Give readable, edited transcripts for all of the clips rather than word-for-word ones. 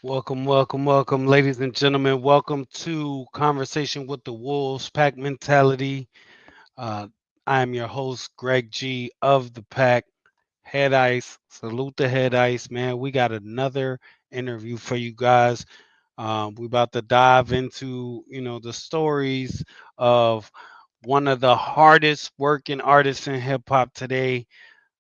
Welcome, ladies and gentlemen. Welcome to Conversation with the Wolves, Pack Mentality. Uh, I am your host, Greg G of the Pack. Head Ice, salute the Head Ice, man. We got another interview for you guys. We about to dive into, the stories of one of the hardest working artists in hip hop today.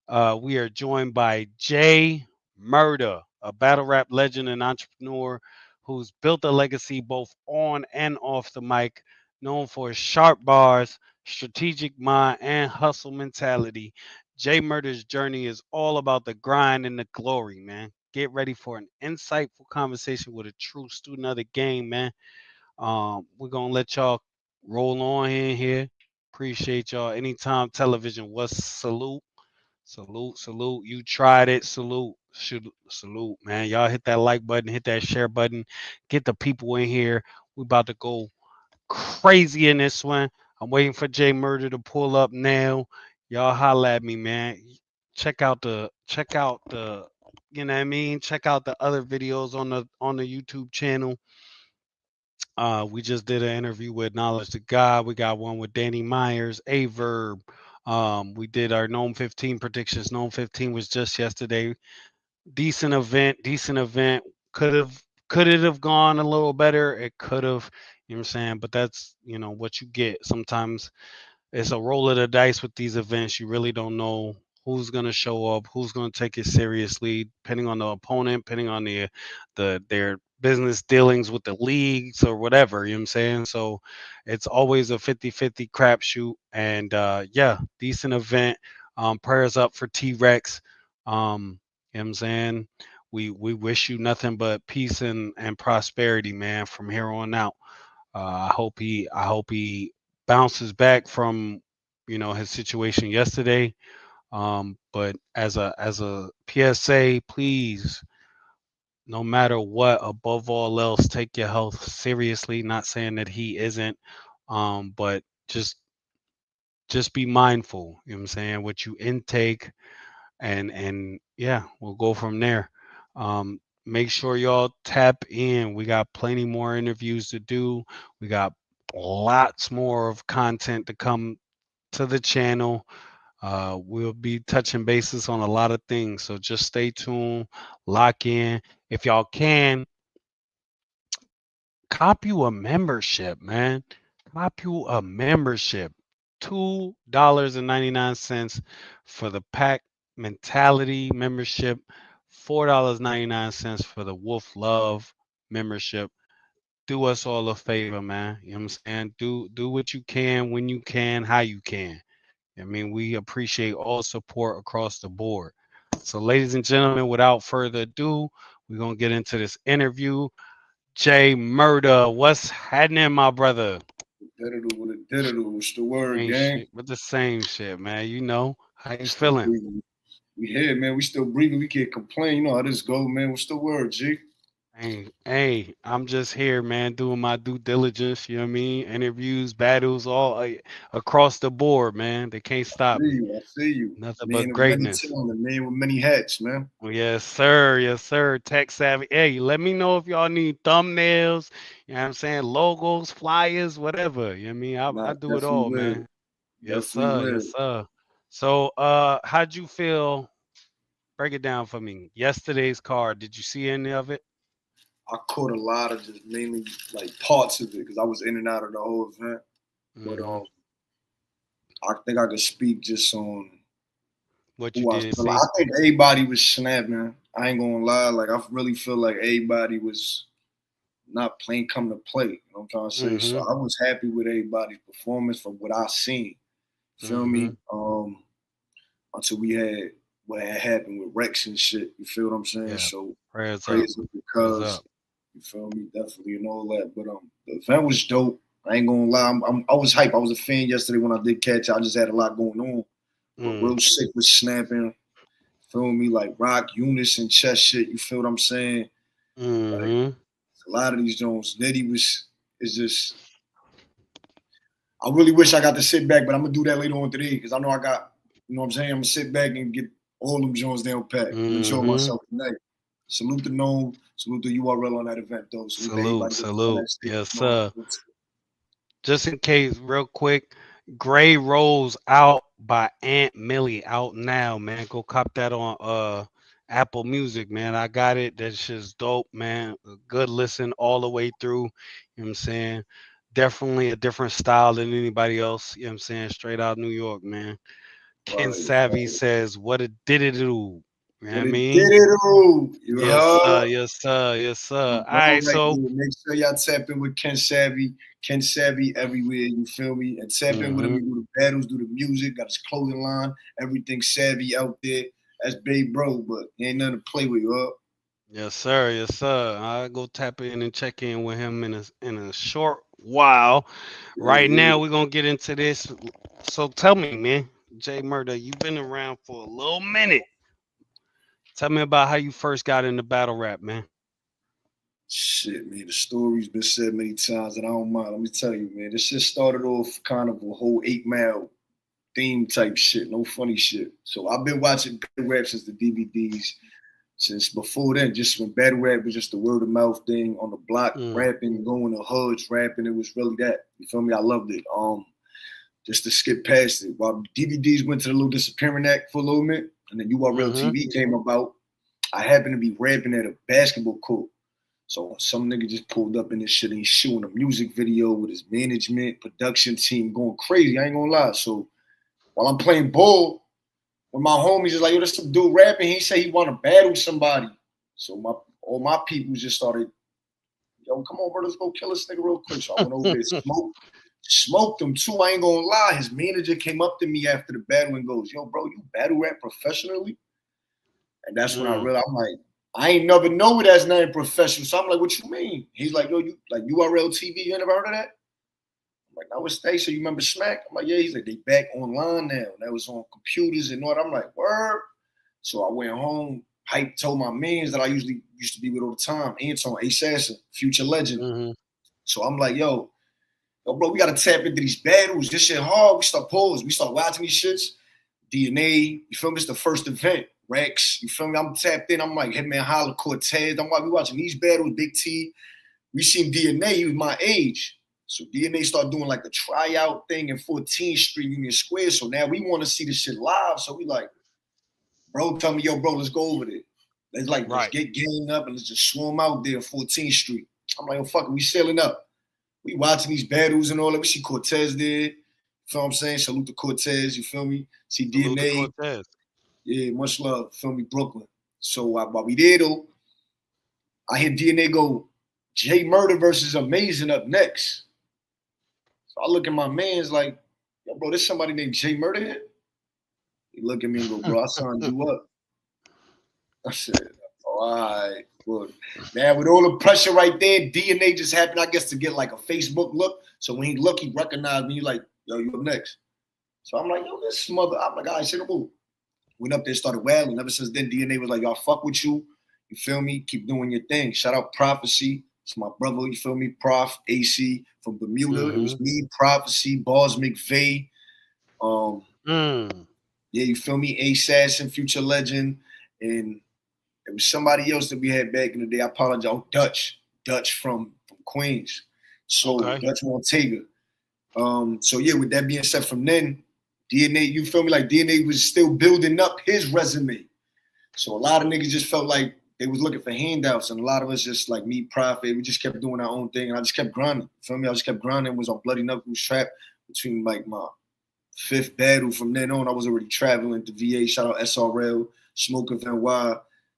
We are joined by Jay Murda, a battle rap legend and entrepreneur who's built a legacy both on and off the mic, known for his sharp bars, strategic mind, and hustle mentality. Jay Murda's journey is all about the grind and the glory, man. Get ready for an insightful conversation with a true student of the game, man. We're gonna let y'all roll on in here. Appreciate y'all. Anytime television was salute. Salute. You tried it. Salute, man. Y'all hit that like button, hit that share button. Get the people in here. We about to go crazy in this one. I'm waiting for Jay Murder to pull up now. Y'all holla at me, man. Check out the you know what I mean? Check out the other videos on the YouTube channel. We just did an interview with Knowledge to God. We got one with Danny Myers, A Verb. We did our Gnome 15 predictions. Gnome 15 was just yesterday. Decent event. Could it have gone a little better? It could have, you know what I'm saying? But that's, what you get. Sometimes it's a roll of the dice with these events. You really don't know who's gonna show up, who's gonna take it seriously, depending on the opponent, depending on their business dealings with the leagues or whatever, you know what I'm saying? So it's always a 50-50 crapshoot. And yeah, decent event. Prayers up for T-Rex. You know what I'm saying? We wish you nothing but peace and prosperity, man, from here on out. I hope he bounces back from his situation yesterday. But as a PSA, please, no matter what, above all else, take your health seriously. Not saying that he isn't, but just be mindful. You know what I'm saying? What you intake, and yeah, we'll go from there. Make sure y'all tap in. We got plenty more interviews to do. We got lots more of content to come to the channel. We'll be touching bases on a lot of things, so just stay tuned, lock in. If y'all can, cop you a membership, man. Cop you a membership. $2.99 for the Pack Mentality membership. $4.99 for the Wolf Love membership. Do us all a favor, man. You know what I'm saying? Do what you can, when you can, how you can. I mean, we appreciate all support across the board. So, ladies and gentlemen, without further ado, we're gonna get into this interview. Jay Murda, what's happening, my brother? Diddle with a diddle. What's the word, Ain't gang? shit, but the same shit, man. How you Still feeling? breathing. We here, man. We still breathing. We can't complain. You know how this go, man. What's the word, G? Hey, I'm just here, man, doing my due diligence. You know what I mean? Interviews, battles, all across the board, man. They can't I stop see me. you. I see you. Nothing Man but of many greatness. talents, a man with many hats, man. Well, yes, sir. Yes, sir. Tech savvy. Hey, let me know if y'all need thumbnails, you know what I'm saying? Logos, flyers, whatever. You know what I mean? I Nah, do it definitely all, will. man. Yes, Definitely sir. will. Yes, sir. So, how'd you feel? Break it down for me. Yesterday's card. Did you see any of it? I caught a lot of just mainly like parts of it because I was in and out of the whole event. But Hmm. I think I could speak just on What you who I did feel like. see? I think everybody was snapping. I ain't gonna lie. Like I really feel like everybody was not playing come to play. You know what I'm trying to say? So Hmm. I was happy with everybody's performance from what I seen. Feel Hmm. me? Until we had what had happened with Rex and shit. You feel what I'm saying? Yeah. So Prayers up. praise him Prayers because up. you feel me, definitely and all that. But the event was dope. I ain't gonna lie. I was hype. I was a fan yesterday when I did catch it. I just had a lot going on. But Mm. real sick was snapping. Feel me? Like Rock, Eunice, and chess shit. You feel what I'm saying? Like Hmm. a lot of these Jones. Nitty was is just. I really wish I got to sit back, but I'm gonna do that later on today because I know I got. You know what I'm saying? I'm gonna sit back and get all them Jones down packed. I'm enjoy Hmm. myself tonight. Salute the Gnome. Salute the URL on that event, though. Salute to Salute, everybody that's on salute. that stage. Yes, You know, sir. Just in case, real quick, Gray Rolls Out by Aunt Millie out now, man. Go cop that on Apple Music, man. I got it. That shit's dope, man. A good listen all the way through. You know what I'm saying? Definitely a different style than anybody else. You know what I'm saying? Straight out New York, man. Ken right, Savvy right. says, what it did it do? You know what I What it mean? did it do? You Yes, heard? sir. Yes, sir. Yes, sir. All Bro, right, right so. there. Make sure y'all tap in with Ken Savvy. Ken Savvy everywhere, you feel me? And tap in with him. Mhm. He do the battles, do the music, got his clothing line, everything savvy out there. That's big bro, but he ain't nothing to play with, you up. Yes, sir. Yes, sir. I'll go tap in and check in with him in a short while. Yeah, Right yeah. now, we're gonna get into this. So tell me, man, Jay Murda, you've been around for a little minute. Tell me about how you first got into battle rap, man. Shit, man, the story's been said many times, and I don't mind. Let me tell you, man, this shit started off kind of a whole 8 Mile theme type shit, no funny shit. So I've been watching battle rap since the DVDs, since before then, just when battle rap was just the word of mouth thing on the block, Mm, rapping, going to hoods, rapping. It was really that. You feel me? I loved it. Just to skip past it. While DVDs went to the little disappearing act for a little bit, and then URL mm-hmm. TV came about, I happened to be rapping at a basketball court. So some nigga just pulled up in this shit and he's shooting a music video with his management, production team going crazy. I ain't gonna lie. So while I'm playing ball, when my homies is like, yo, this some dude rapping, he say he wanna battle somebody. So all my people just started, yo, come on, bro, let's go kill this nigga real quick. So I went over there, smoked him too. I ain't gonna lie. His manager came up to me after the battle and goes, yo, bro, you battle rap professionally? And that's when I Mm, realized, I'm like, I ain't never know it as name professional. So I'm like, what you mean? He's like, yo, you like URL TV, you ain't never heard of that? I'm like, no, it's they. So you remember Smack? I'm like, yeah. He's like, they back online now. And that was on computers and all that. I'm like, word. So I went home, hype told my mans that I usually used to be with all the time, Anton, Assassin, Future Legend. mm-hmm. So I'm like, yo, bro, we gotta tap into these battles. This shit hard. We start pause. We start watching these shits. DNA, you feel me? It's the first event. Rex, you feel me? I'm tapped in. I'm like, Hitman Holla, Cortez. I'm like, we watching these battles, Big T. We seen DNA, he was my age. So DNA started doing like a tryout thing in 14th Street, Union Square. So now we want to see the shit live. So we like, bro, tell me, yo, bro, let's go over there. Let's Right. get gang up and let's just swarm out there 14th Street. I'm like, oh, fuck it, we sailing up. We watching these battles and all that. We see Cortez there. You feel what I'm saying? Salute to Cortez, you feel me? See Salute to DNA. Cortez. Yeah, much love. Feel me, Brooklyn. So while we there though, I hear DNA go, Jay Murda versus Amazing up next. So I look at my man's like, yo, bro, there's somebody named Jay Murda here. He look at me and go, bro, I signed you up. I said, oh, all right, good. Now with all the pressure right there, DNA just happened, I guess, to get like a Facebook look. So when he look, he recognized me. He like, yo, you up next. So I'm like, yo, this mother. I'm like, all right, shit, move. Went up there, started wailing. Ever since then, DNA was like, y'all fuck with you. You feel me? Keep doing your thing. Shout out Prophecy. It's my brother, you feel me? Prof, AC from Bermuda. It Mm-hmm. was me, Prophecy, Bars McVeigh. Um, Mm. yeah, you feel me? Assassin, Future Legend. And there was somebody else that we had back in the day. I apologize. Oh, Dutch from Queens. So Okay. Dutch Montega. So yeah, with that being said, from then, DNA, you feel me? Like DNA was still building up his resume. So a lot of niggas just felt like they was looking for handouts, and a lot of us just like me, Prophet, we just kept doing our own thing, and I just kept grinding. You feel me? I just kept grinding. Was on Bloody Knuckles trap between like my fifth battle. From then on, I was already traveling to VA. Shout out SRL, Smoke of NY,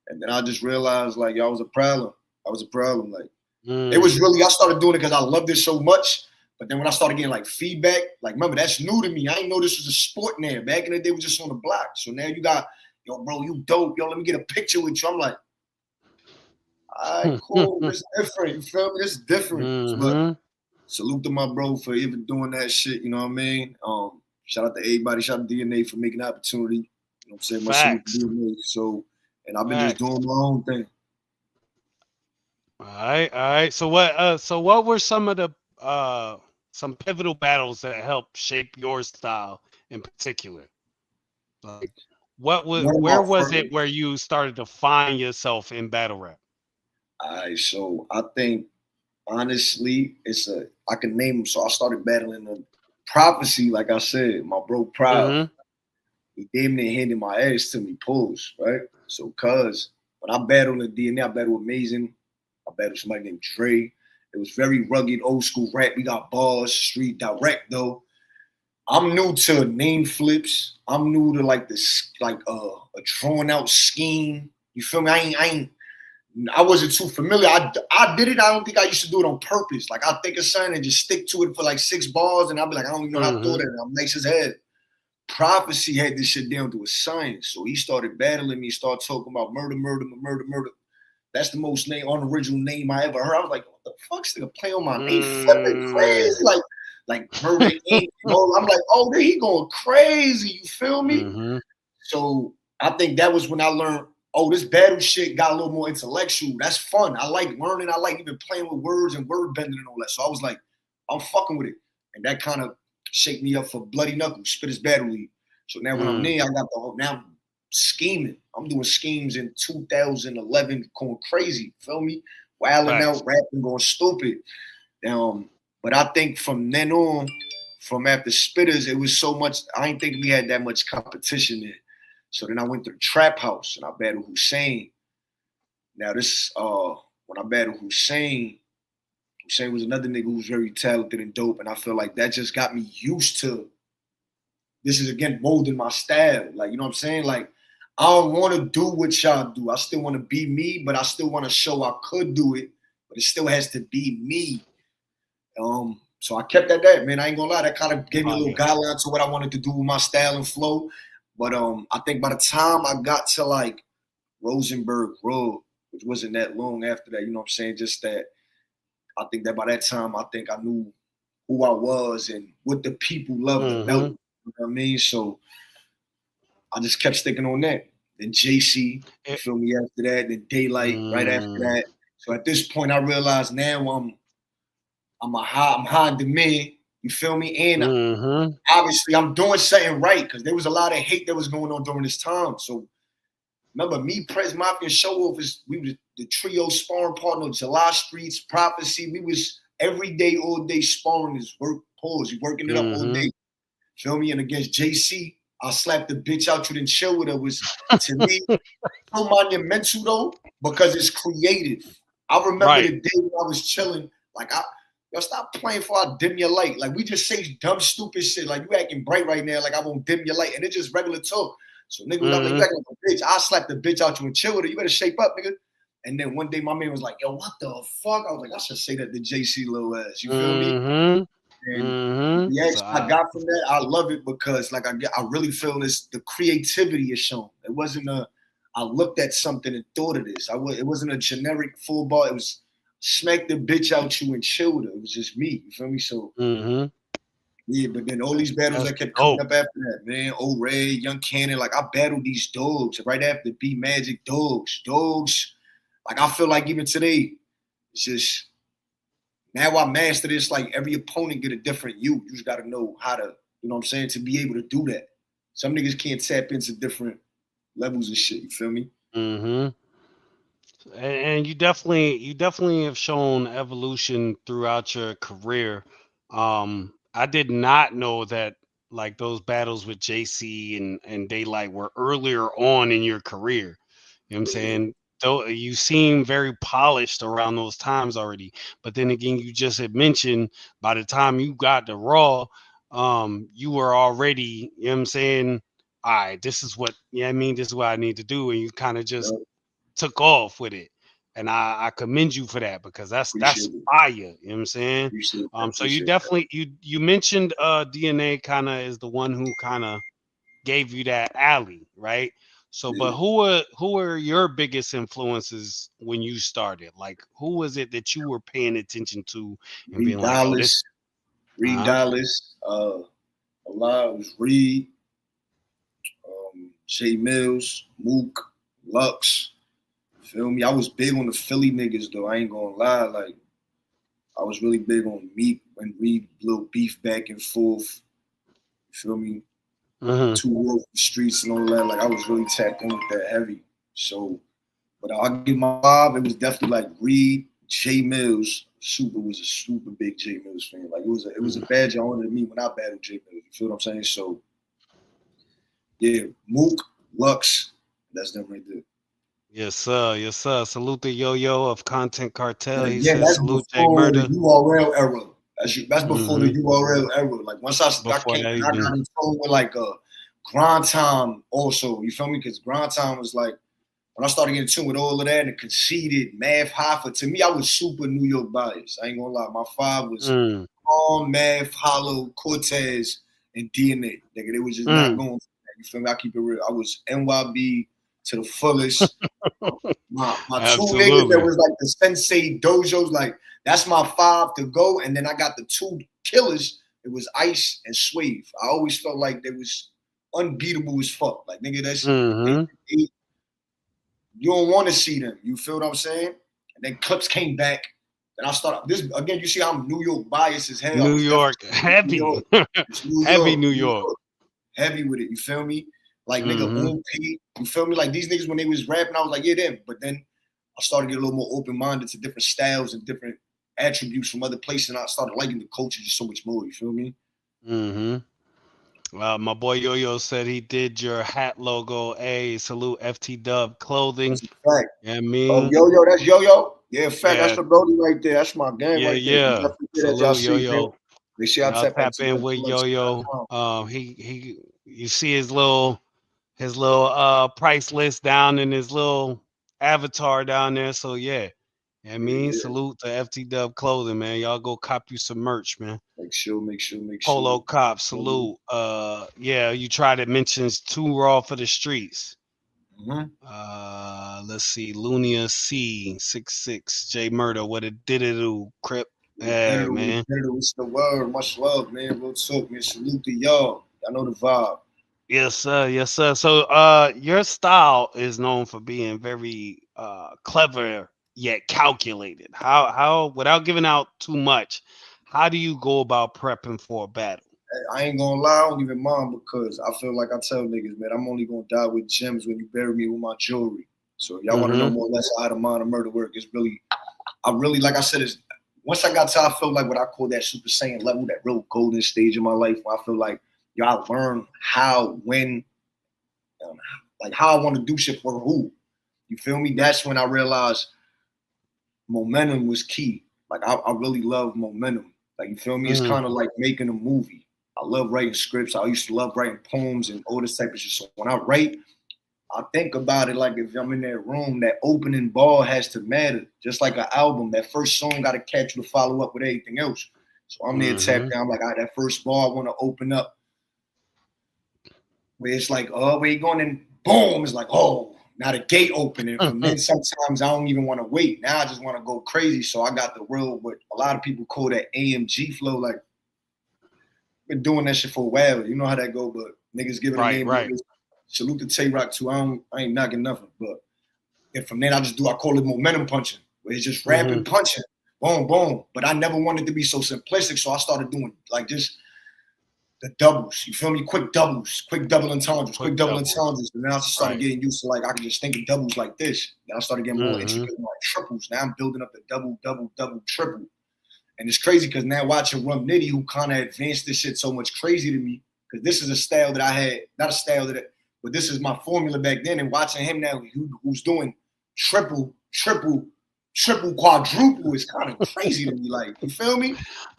and then I just realized like y'all was a problem. I was a problem. Like it Mm. was really I started doing it because I loved it so much. But then when I started getting like feedback, like remember that's new to me. I didn't know this was a sport now. Back in the day, we was just on the block. So now you got, yo, bro, you dope. Yo, let me get a picture with you. I'm like, all right, cool. This is different. You feel me? This is different. But Mm-hmm. salute to my bro for even doing that shit. You know what I mean? Shout out to everybody. Shout out to DNA for making the opportunity. You know what I'm saying? Much salute to Facts. DNA. So, and I've been just Facts. doing my own thing. All right. All right. So what were some of the some pivotal battles that helped shape your style in particular? Like One of my where was first. it where you started to find yourself in battle rap? All right, so I think honestly, I can name them. So I started battling the Prophecy, like I said, my bro Proud. Mm-hmm. He damn near handed my ass to me, pulls, right? So cuz when I battled in DNA, I battled Amazing. I battled somebody named Dre. It was very rugged, old school rap. We got bars, street direct though. I'm new to name flips. I'm new to like this, like a drawn out scheme. You feel me? I wasn't too familiar. I did it. I don't think I used to do it on purpose. Like I think of something and just stick to it for like 6 bars, and I'll be like, I don't even know how to throw Mm-hmm. that. And I'm nice as hell. Prophecy had this shit down to a science, so he started battling me. Started talking about murder, murder, murder, murder. That's the most unoriginal name I ever heard. I was like, what the fuck's gonna play on my name? Flipping Mm-hmm. crazy, like Murder Inc. And all. I'm like, oh, there he going crazy. You feel me? Mm-hmm. So I think that was when I learned, oh, this battle shit got a little more intellectual. That's fun. I like learning. I like even playing with words and word bending and all that. So I was like, I'm fucking with it. And that kind of shaped me up for Bloody Knuckles, Spitters Battle League. So now when I'm there, I got the whole, now I'm scheming. I'm doing schemes in 2011, going crazy. Feel me? Wilding Facts. out, rapping, going stupid. But I think from then on, from after Spitters, it was so much. I didn't think we had that much competition there. So then I went to the trap house and I battled Hussein. Now this when I battled Hussein, Hussein was another nigga who was very talented and dope, and I feel like that just got me used to this is again molding my style. Like, you know what I'm saying? Like, I don't want to do what y'all do. I still want to be me, but I still want to show I could do it, but it still has to be me. So I kept at that, man. I ain't gonna lie, that kind of gave me a little Fire. guideline to what I wanted to do with my style and flow. But I think by the time I got to like Rosenberg Road, which wasn't that long after that, you know what I'm saying? Just that I think that by that time I think I knew who I was and what the people loved about Mm-hmm. me. You know what I mean? So I just kept sticking on that. Then JC, you It, feel me, after that, then Daylight right after mm, that. So at this point I realized now I'm high in demand, you feel me? And mm-hmm. obviously I'm doing something right because there was a lot of hate that was going on during this time. So remember, me, Prez Mafia, and Show Off we was the trio sparring partner, July Streets, Prophecy. We was every day, all day sparring is work pause. You working it up all Mm-hmm. day. Feel me? And against JC, I slapped the bitch out. You didn't chill with her. Was to me so monumental though because it's creative. I remember Right. the day when I was chilling. Like yo, stop playing before I dim your light. Like we just say dumb, stupid shit. Like you acting bright right now. Like I won't dim your light, and it's just regular talk. So nigga was like, you Mm-hmm. acting like a bitch. I slapped the bitch out you and chill with her. You better shape up, nigga. And then one day my man was like, yo, what the fuck? I was like, I should say that to JC little ass. You feel me? Mm-hmm. And the Mm-hmm. reaction So I got from that, I love it because like I really feel this the creativity is shown. It wasn't I looked at something and thought of this. It wasn't a generic full bar. It was smack the bitch out you and chill with her. It was just me. You feel me? So mm-hmm. yeah, but then all these battles That's that kept coming dope. up after that, man. Old Ray, Young Cannon, like I battled these dogs right after B Magic dogs. Dogs, like I feel like even today, it's just now I master this. Like every opponent get a different you. You just got to know how to, you know what I'm saying, to be able to do that. Some niggas can't tap into different levels of shit. You feel me? Mm-hmm. And you definitely have shown evolution throughout your career. I did not know that like those battles with JC and Daylight were earlier on in your career. You know what I'm Yeah, saying? Though you seem very polished around those times already. But then again, you just had mentioned by the time you got to Raw, you were already, you know what I'm saying? All right, this is what, yeah, I mean, this is what I need to do. And you kind of just yo, took off with it. And I commend you for that because that's appreciate it. fire. You know what I'm saying? Appreciate that. So you Appreciate that. definitely you mentioned DNA kind of is the one who kind of gave you that alley, right? So, but Yeah. who are your biggest influences when you started? Like, who was it that you were paying attention to and Reed being like, "Oh, this"? Dallas, Reed Uh huh. Dallas, a lot was Reed, Jay Mills, Mook, Lux. Feel me? I was big on the Philly niggas though. I ain't gonna lie. Like I was really big on Meek and Reed, little beef back and forth. You feel me? Mm-hmm. Two Wolf Streets and all that. Like I was really tapped in with that heavy. So, but I'll give my five. It was definitely like Reed, J Mills. Super was a super big J Mills fan. Like it was a badge of honor to me when I battled J Mills. You feel what I'm saying? So yeah, Mook, Lux, that's them right there. Yes, sir. Yes, sir. Salute the yo-yo of Content But Cartel. He again, says that's salute Jay before the Murda. URL era. That's before the Mm-hmm. URL era. Like once I Before came that and I even. got in tune with like grind time also. You feel me? Because grind time was like when I started getting tuned with all of that and the conceited Math Hoffa. To me, I was super New York biased. I ain't gonna lie. My five was Mm. Palm, Math, Hollow, Cortez, and DNA. Nigga, they was just not Mm. going for that. You feel me? I keep it real. I was NYB to the fullest. My two niggas that Absolutely. was like the sensei dojos, like that's my five to go. And then I got the two killers. It was Ice and Swave. I always felt like they was unbeatable as fuck. Like nigga, Mm-hmm. they you don't want to see them. You feel what I'm saying? And then Clips came back. And I started this again. You see, I'm New York biased as hell. I New was definitely York New heavy. York. It's New Heavy York, New New York. York, heavy with it. You feel me? Like nigga, Mm-hmm. OP. You feel me? Like these niggas when they was rapping, I was like, yeah, them. But then I started to get a little more open minded to different styles and different attributes from other places, and I started liking the culture just so much more. You feel me? Mm-hmm. My boy Yo-Yo said he did your hat logo. A salute FT Dub clothing. That's a fact. Yeah, I Oh, mean, yo, that's yo. Yeah, fact. That's yeah, the Brody right there. That's my gang yeah, right there. You yeah. definitely did that. Y'all Salute see, man. Yo-Yo. They see I Y'all tap tap into in that with Yo-Yo. collection.com. He you see his little price list down in his little avatar down there. So yeah. I Yeah, mean, yeah. salute to FT Dub clothing, man. Y'all go cop you some merch, man. Make sure. Polo cop salute. Yeah, you tried to mention it's too raw for the streets. Mm-hmm. Let's see, Lunia C66 J Murder. What it did it do? Crip. Yeah, man. It's the word. Much love, man. Real talk, man. Salute to y'all. I know the vibe. Yes, sir. Yes, sir. So, your style is known for being very clever yet calculated. How without giving out too much, how do you go about prepping for a battle? I ain't gonna lie, I don't even mind because I feel like I tell niggas, man, I'm only gonna die with gems when you bury me with my jewelry. So if y'all want to know Mm-hmm. more or less how to mind a murder work, it's really, I really, like I said, is once I got to, I feel like what I call that Super Saiyan level, that real golden stage in my life, where I feel like, yo, I learned how, when, um, like how I want to do shit for who. You feel me? That's when I realized momentum was key. Like I really love momentum. Like you feel me? It's Mm-hmm. kind of like making a movie. I love writing scripts. I used to love writing poems and all this type of shit. So when I write, I think about it like if I'm in that room, that opening ball has to matter. Just like an album, that first song got to catch you to follow up with everything else. So I'm there Mm-hmm. tapped down. I'm like, all right, that first ball I want to open up where it's like, oh, where you going? And boom, it's like, oh, now the gate open. And from then, sometimes I don't even want to wait. Now I just want to go crazy. So I got the real, what a lot of people call that AMG flow. Like, been doing that shit for a while. You know how that go, but niggas give it a Right, name. right. Salute to Tay Rock too. I ain't knocking nothing. But and from then I call it momentum punching, where it's just Mm-hmm. rapping, punching, boom, boom. But I never wanted to be so simplistic, so I started doing like just the doubles. You feel me? Quick double entendres, Quick quick double doubles. entendres. And then I just started Right. getting used to like I can just think of doubles like this. Then I started getting more Mm-hmm. intricate, like triples. Now I'm building up the double, triple. And it's crazy because now watching Rum Nitty, who kind of advanced this shit so much crazy to me, because this is a style that I had, not a style that, but this is my formula back then. And watching him now, who's doing triple, triple, triple, quadruple is kind of crazy to me. Like, you feel me?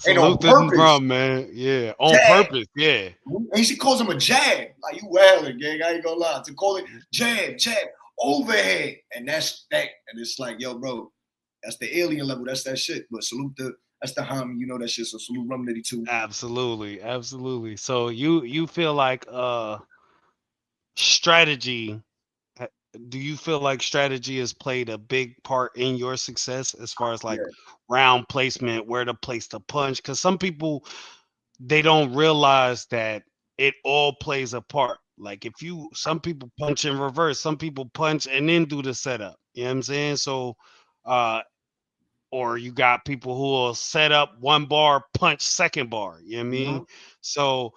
And on Salute the purpose. rum, man. Yeah, on Jab. purpose. Yeah. And she calls him a jab. Like, you wailing, gang. I ain't gonna lie. To call it jab, overhead. And that's that. And it's like, yo, bro, that's the alien level. That's that shit. But salute that's the homie. You know that shit. So salute Rum Nitty too. Absolutely, absolutely. So you feel like strategy uh, do you feel like strategy has played a big part in your success as far as like Yeah. round placement, where to place the punch? Because some people they don't realize that it all plays a part. Like if you some people punch in reverse, some people punch and then do the setup. You know what I'm saying? So uh or you got people who will set up one bar, punch second bar. You know what I Mm-hmm. mean? So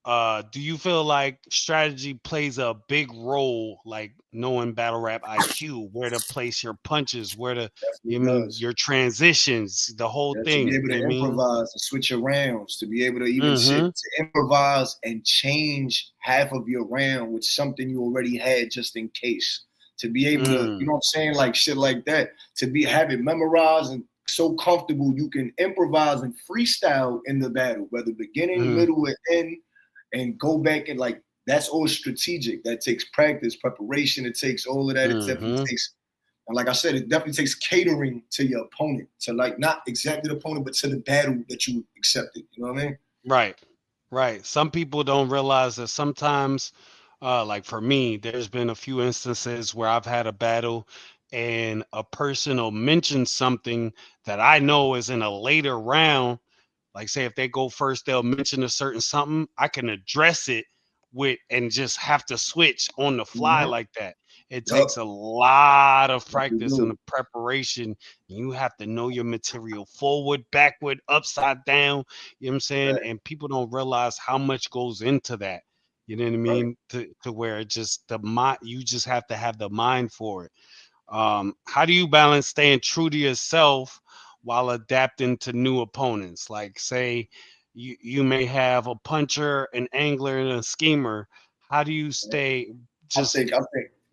Do you feel like strategy plays a big role, like knowing battle rap IQ, where to place your punches, where to, Definitely you mean, does. your transitions, the whole Yeah, to be thing, able you to know what I mean? improvise, to switch your rounds, to be able to even shit, Mm-hmm. to improvise and change half of your round with something you already had just in case. To be able to, you Mm, know what I'm saying, like shit like that. To be have it memorized and so comfortable you can improvise and freestyle in the battle, whether beginning, mm, middle, and end, and go back and like that's all strategic. That takes practice, preparation. It takes all of that. It definitely mm-hmm. takes, and like I said, it definitely takes catering to your opponent, to like not exactly the opponent, but to the battle that you accepted. You know what I mean? Right, right. Some people don't realize that sometimes, like for me, there's been a few instances where I've had a battle and a person will mention something that I know is in a later round. Like say if they go first, they'll mention a certain something. I can address it with and just have to switch on the fly Mm-hmm. like that. It takes Yup. a lot of Definitely practice and do. the preparation. You have to know your material forward, backward, upside down. You know what I'm saying? Right. And people don't realize how much goes into that. You know what I Right. mean? To where it just the mind, you just have to have the mind for it. How do you balance staying true to yourself while adapting to new opponents? Like, say, you may have a puncher, an angler, and a schemer. How do you stay just? I think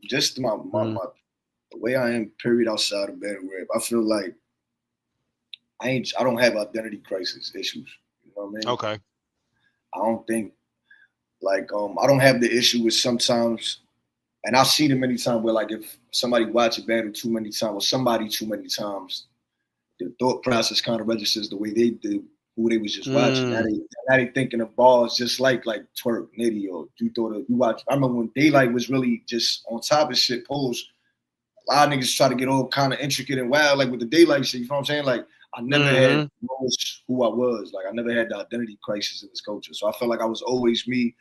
just Mm, my the way I am, period, outside of battle rap, I feel like I don't have identity crisis issues. You know what I mean? okay. I don't think like I don't have the issue with sometimes, and I've seen it many times where like if somebody watch a battle too many times or somebody too many times, the thought process kind of registers the way they do who they was just watching. Mm, Now they thinking of bars just like Twerk, Nitty, or you thought of you watch. I remember when Daylight was really just on top of shit. Pose. A lot of niggas try to get all kind of intricate and wild, like with the Daylight shit. You know what I'm saying? Like I never had mm-hmm. knows who I was. Like I never had the identity crisis in this culture. So I felt like I was always me,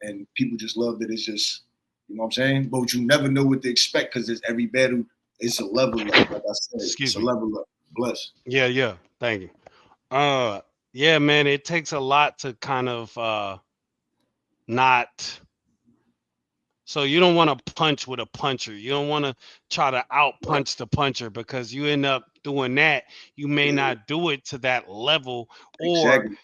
and people just loved it. It's just you know what I'm saying. But you never know what to expect because there's every battle. It's a level up. Like I said, it's Excuse a me. level up. Bless. Yeah, yeah. Thank you. Yeah, man. It takes a lot to kind of not. So you don't want to punch with a puncher. You don't want to try to out Right. punch the puncher because you end up doing that. You may Yeah. not do it to that level, or Exactly.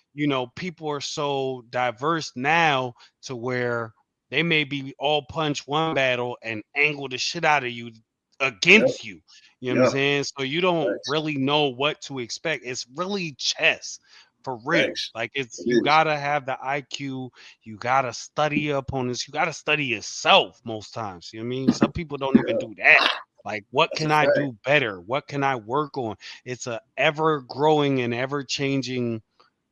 people are so diverse now to where they may be all punch one battle and angle the shit out of you Yep. against you. You know what I'm Yep. saying? So you don't Facts. really know what to expect. It's really chess for real. Facts. Like it's It you is. gotta have the IQ, you gotta study your opponents. You gotta study yourself most times. You know what I mean? Some people don't even Yeah. do that. Like, what That's a can I fact. do better? What can I work on? It's a ever growing and ever changing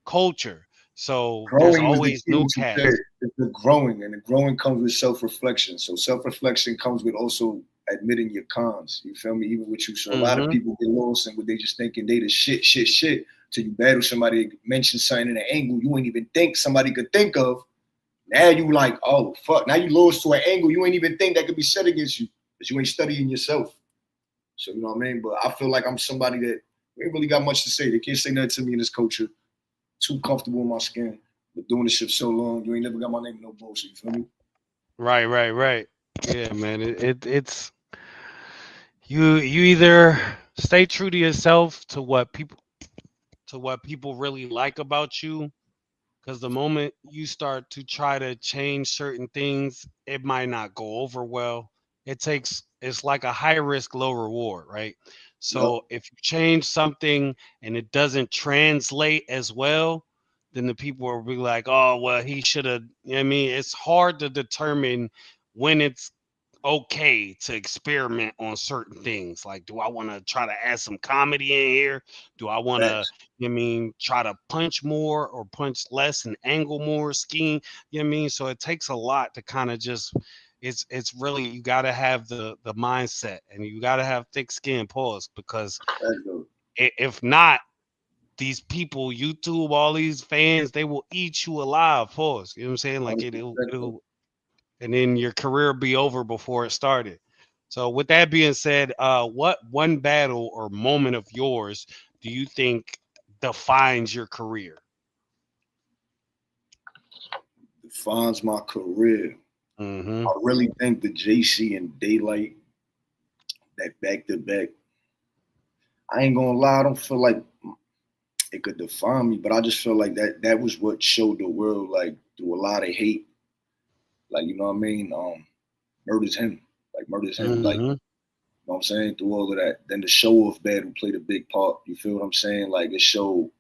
culture. So there's Growing was the always key new what you said. cats. It's the growing, and the growing comes with self-reflection. So self-reflection comes with also admitting your cons. You feel me? Even with you. So a lot of Mm-hmm. people get lost in what they just thinking they the shit. Till you battle somebody, mention something in an angle you ain't even think somebody could think of. Now you like, oh fuck. Now you lost to an angle you ain't even think that could be said against you, but you ain't studying yourself. So you know what I mean? But I feel like I'm somebody that ain't really got much to say. They can't say nothing to me in this culture. Too comfortable in my skin. Been doing this shit so long, you ain't never got my name in no bullshit. You feel me? Right, right, right. Yeah, man. It's you either stay true to yourself to what people really like about you. Because the moment you start to try to change certain things, it might not go over well. It's like a high risk, low reward, right? Yup. So if you change something and it doesn't translate as well, then the people will be like, oh, well, he should have. You know what I mean? It's hard to determine when it's okay to experiment on certain things. Like, do I want to try to add some comedy in here? Do I want to, Facts. try to punch more or punch less and angle more, scheme? You know what I mean? So it takes a lot to kind of just. It's really you got to have the mindset and you got to have thick skin, pause, because Facts though. if not, these people, YouTube, all these fans, they will eat you alive. Pause. You know what I'm saying? Like 100% though. and then your career will be over before it started. So with that being said, what one battle or moment of yours do you think defines your career? defines my career. Mm-hmm. I really think the JC and Daylight, that back to back. I ain't gonna lie, I don't feel like it could define me, but I just feel like that was what showed the world, like, through a lot of hate, like, you know what I mean? Murder's him. Like, murder's him. Like, Mm-hmm. you know what I'm saying? Through all of that. Then the show of battle played a big part. You feel what I'm saying? Like, it showed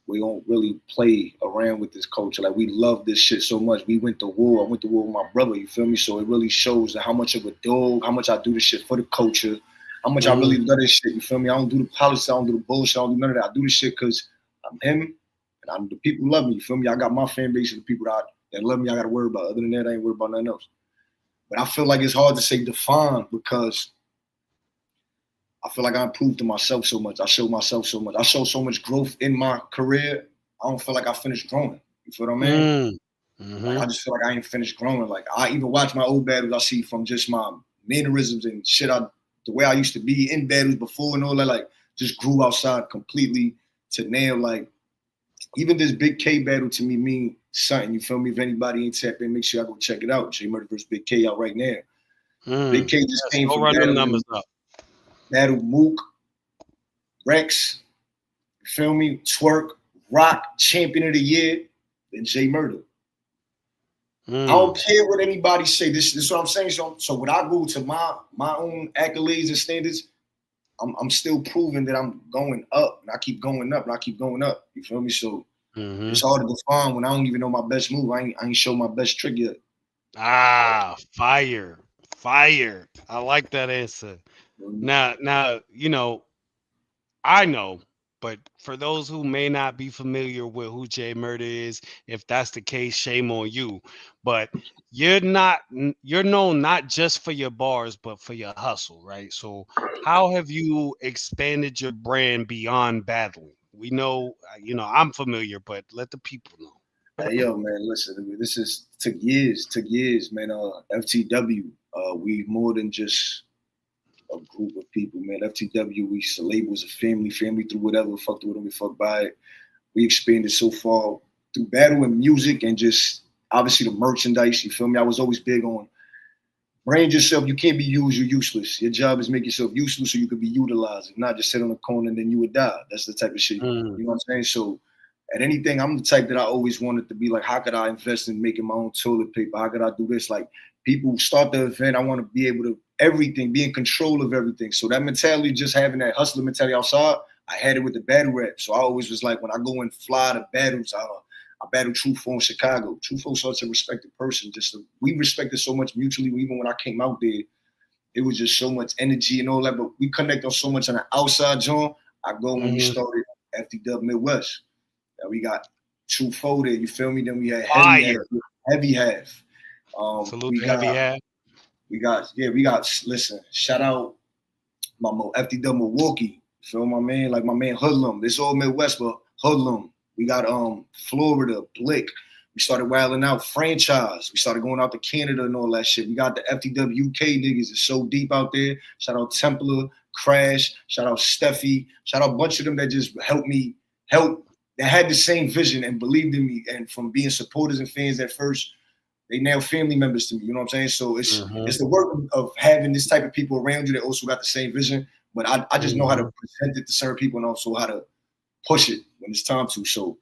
we don't really play around with this culture. Like, we love this shit so much. We went to war. I went to war with my brother. You feel me? So it really shows how much of a dog, how much I do this shit for the culture, how much I really love this shit. You feel me? I don't do the politics. I don't do the bullshit. I don't do none of that. I do this shit because I'm him and I'm the people who love me. You feel me? I got my fan base and the people that love me. I got to worry about. Other than that, I ain't worried about nothing else. But I feel like it's hard to say define because I feel like I improved to myself so much. I showed myself so much. I showed so much growth in my career. I don't feel like I finished growing. You feel what I mean? Like, Mm-hmm. I just feel like I ain't finished growing. Like, I even watch my old battles I see from just my mannerisms and shit. The way I used to be in battles before and all that, like, just grew outside completely to now. Like, even this Big K battle to me mean something. You feel me? If anybody ain't tapped in, make sure I go check it out. J Murda versus Big K out right now. Big K just Yes, came go from run them numbers up. battle Mook, Rex, you feel me? Twerk, Rock, Champion of the Year, and J Murda. I don't care what anybody say. This is what I'm saying. So when I go to my own accolades and standards, I'm still proving that I'm going up, and I keep going up, and I keep going up. You feel me? So Mm-hmm. it's hard to define when I don't even know my best move. I ain't show my best trick yet. Ah, fire, fire. I like that answer. Now, I know, but for those who may not be familiar with who Jay Murda is, if that's the case, shame on you. But you're known not just for your bars, but for your hustle, right? So how have you expanded your brand beyond battling? We know, I'm familiar, but let the people know. Hey yo, man, listen, this took years, man. FTW, we more than just a group of people, man. FTW, we label as a family through whatever, fucked with them, we fuck by it. We expanded so far through battle and music and just obviously the merchandise. You feel me? I was always big on brand yourself. You can't be used, you're useless. Your job is make yourself useless so you can be utilized. If not, just sit on the corner and then you would die. That's the type of shit. Mm, You know what I'm saying? So at anything, I'm the type that I always wanted to be like, how could I invest in making my own toilet paper? How could I do this? Like, people start the event, I want to be able to everything, be in control of everything. So that mentality, just having that hustler mentality outside, I had it with the battle rap. So I always was like, when I go and fly to battles, I battled Truthful in Chicago. Truthful's such a respected person. We respected so much mutually. Even when I came out there, it was just so much energy and all that. But we connect on so much on the outside, John. I go when we mhm. started FDW Midwest. We got Truthful there. You feel me? Then we had Heavy Half. Fire. Heavy Half. Salute We the heavy got hat. we got. Listen, shout out my FDW Milwaukee. You feel my man? Like my man Hoodlum. This all Midwest, but Hoodlum. We got Florida, Blick. We started wilding out franchise. We started going out to Canada and all that shit. We got the FTW UK niggas. It's so deep out there. Shout out Templar, Crash. Shout out Steffi. Shout out a bunch of them that just helped me help. That had the same vision and believed in me. And from being supporters and fans at first, they now family members to me. You know what I'm saying? So Mhm, it's the work of having this type of people around you that also got the same vision. But I just know how to mhm. present it to certain people and also how to push it when it's time to. So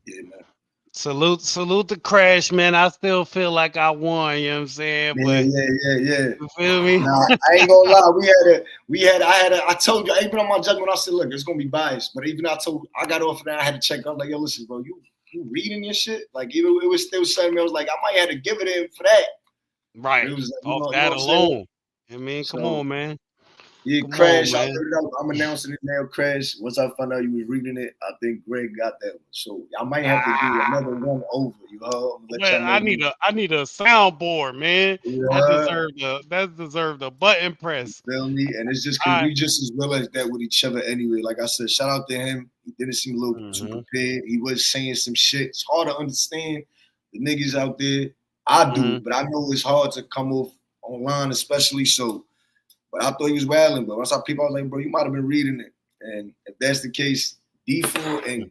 yeah, man. Salute the crash, man. I still feel like I won, you know what I'm saying? Yeah, But yeah, yeah, yeah. you feel me? Nah, I ain't gonna lie. I told you, I put on my judgment. I said, look, it's gonna be biased. But even I got off of that. I had to check. I was like, yo, listen, bro, you reading your shit? Like, even it was still something. I was like, I might have to give it in for that. But Right. it was, like, Off you know that what I'm saying? alone. I mean, come So on, man. yeah, Come on, Crash. man. I'm announcing it now, Crash. Once I found out you was reading it, I think Greg got that one. So I might have to do Ah, another one over. You know, I'm gonna let well, y'all know. I need a soundboard, man. Yeah. That deserved a button You press. feel me? And it's just because I we just as well as that with each other anyway. Like I said, shout out to him. He didn't seem a little too mhm, prepared. He was saying some shit. It's hard to understand the niggas out there. I do, mhm. but I know it's hard to come off online, especially so. But I thought he was wilding. But once I people, I was like, bro, you might have been reading it. And if that's the case, D4 and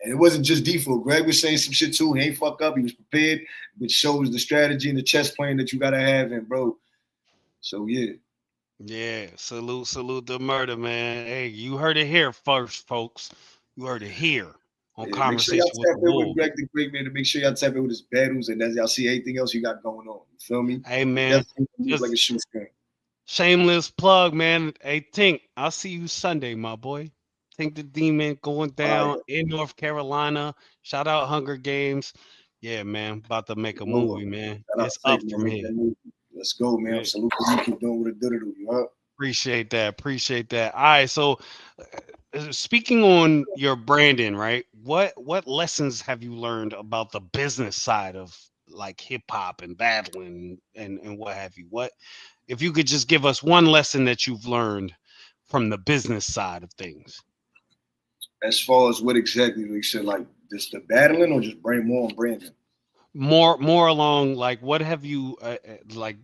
And it wasn't just default. Greg was saying some shit too. He ain't fuck up. He was prepared, which shows the strategy and the chess plan that you gotta have. And bro, so yeah. Yeah, salute the murder, man. Hey, you heard it here first, folks. You heard it here on Yeah, make sure y'all Conversation with tap the in with Wolves. Greg the Great Man to make sure y'all tap in with his battles and as y'all see anything else you got going on. You feel me? Hey, It man, definitely moves like a just shoestring. shameless plug, man. Hey, Tink, I'll see you Sunday, my boy. Tink the Demon going down Fire. in North Carolina. Shout out Hunger Games. Yeah, man, about to make a Nova. movie, man. Shout out It's to up Fake, man. from Make here. that move. Let's go, man. Yeah, Salute to you. Keep doing what it do to do. You heard? appreciate that. Appreciate that. All right, so speaking on your branding, right? What lessons have you learned about the business side of like hip hop and battling and what have you? What if you could just give us one lesson that you've learned from the business side of things? As far as what exactly you said, like just the battling or just bring more on branding? More along like what have you like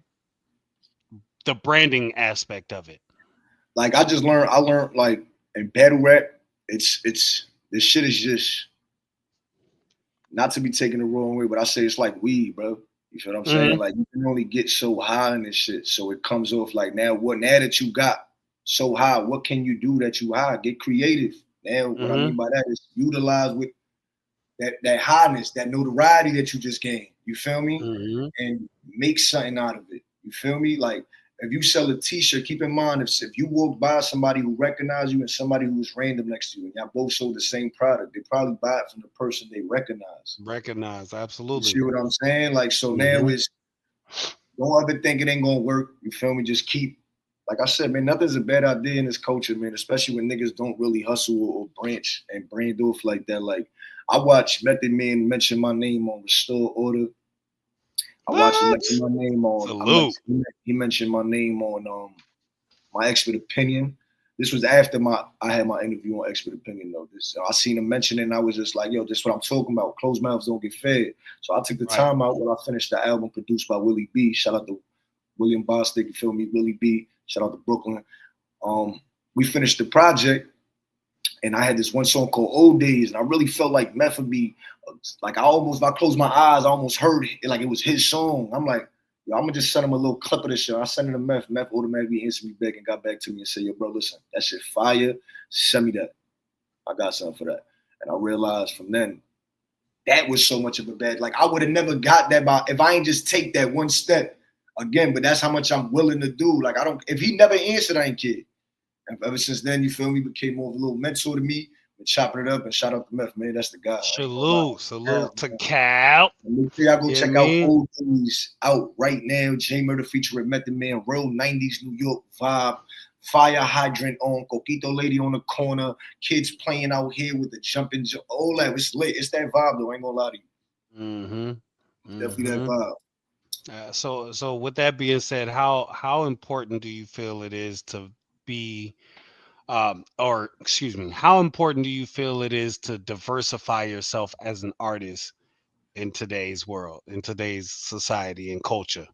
the branding aspect of it? Like I learned like in battle rap, it's this shit is just not to be taken the wrong way, but I say it's like weed, bro. You feel what I'm saying? Hmm. Like you can only get so high in this shit. So it comes off like now that you got so high, what can you do that you high? Get creative. Now what I Hmm. mean by that is utilize with that highness, that notoriety that you just gained. You feel me? Hmm. And make something out of it. You feel me? Like if you sell a T-shirt, keep in mind if you walk by somebody who recognize you and somebody who is random next to you, and y'all both sold the same product, they probably buy it from the person they recognize. Recognize, You absolutely. see what I'm saying? Like so now Hmm. is don't ever think it ain't gonna work. You feel me? Just keep like I said, man, nothing's a bad idea in this culture, man, especially when niggas don't really hustle or branch and brand off like that. Like I watched Method Man mention my name on Restore Order. I watched him What? mention my name on. Salute. He mentioned my name on my expert opinion. This was after I had my interview on expert opinion though. This I seen him mention it and I was just like, yo, this is what I'm talking about. Closed mouths don't get fed. So I took the Right. time out when I finished the album produced by Willie B. Shout out to William Bostic, you feel me? Willie B. Shout out to Brooklyn. We finished the project and I had this one song called Old Days, and I really felt like Meth would be like if I closed my eyes, I almost heard it like it was his song. I'm like, yo, I'm gonna just send him a little clip of this shit. I sent it to Meth. Meth automatically answered me back and got back to me and said, yo, bro, listen, that shit fire. Send me that. I got something for that. And I realized from then that was so much of a bad. Like I would have never got that by if I ain't just take that one step again. But that's how much I'm willing to do. Like I don't. If he never answered, I ain't kid. And ever since then, you feel me, became more of a little mentor to me. Been chopping it up and shout out to Meth, man. That's the guy. I ain't gonna lie. Salute. Yeah, Salute to man. Cal. And make sure y'all go Yeah, check out me. Old Things out right now. J Murder featuring Method Man, real 90s New York vibe. Fire hydrant on, Coquito lady on the corner, kids playing out here with the jumping, all that. It's lit. It's that vibe though. I ain't gonna lie to you. Mm-hmm. It's definitely that Mm-hmm. vibe. So with that being said, how important do you feel it is to be or excuse me, how important do you feel it is to diversify yourself as an artist in today's world, in today's society and culture?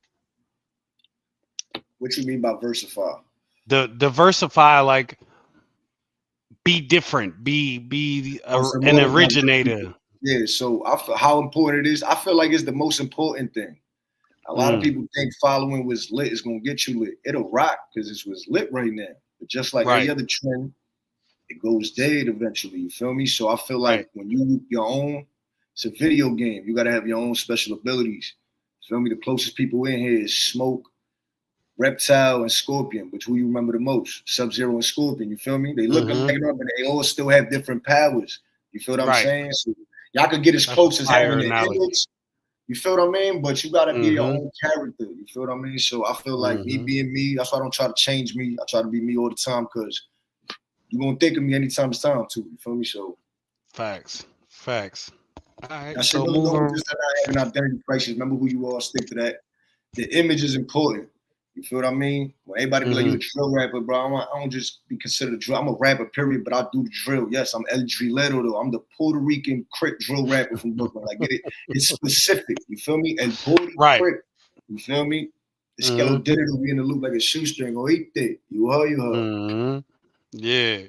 What you mean by versify? The diversify, like be different, be Oh, so an more diversity. originator. Yeah, so I feel how important it is. I feel like it's the most important thing. A lot of Mm, people think following what's lit is gonna get you lit. It'll rock because it's what's lit right now. But just like any right, other trend, it goes dead eventually. You feel me? So I feel right. like when you your own, it's a video game. You gotta have your own special abilities. You feel me? The closest people in here is Smoke, Reptile, and Scorpion. But who you remember the most? Sub Zero and Scorpion. You feel me? They look Mm-hmm. alike, but they all still have different powers. You feel what I'm Right. saying? So y'all could get as That's a close as fire having an analogy. image. You feel what I mean? But you gotta be your Mm-hmm. own character. You feel what I mean? So I feel like me Mm-hmm. being me. That's why I don't try to change me. I try to be me all the time because you gonna think of me anytime it's time to. You feel me? So Facts. Facts. All right. that shit So really don't moving. just not having identity crisis. Remember who you are. Stick to that. The image is important. You feel what I mean? When everybody be like, you a Mm-hmm. drill rapper, bro. I don't just be considered a drill. I'm a rapper, period, but I do the drill. Yes, I'm El Drillero, though. I'm the Puerto Rican Crip drill rapper from Brooklyn. Like, get it? It's specific. You feel me? El Booty Right. Crip. You feel me? This Mm-hmm. Skeleton will be in the loop like a shoestring. Oh, eat that. You heard, you heard. Mm-hmm. Yeah.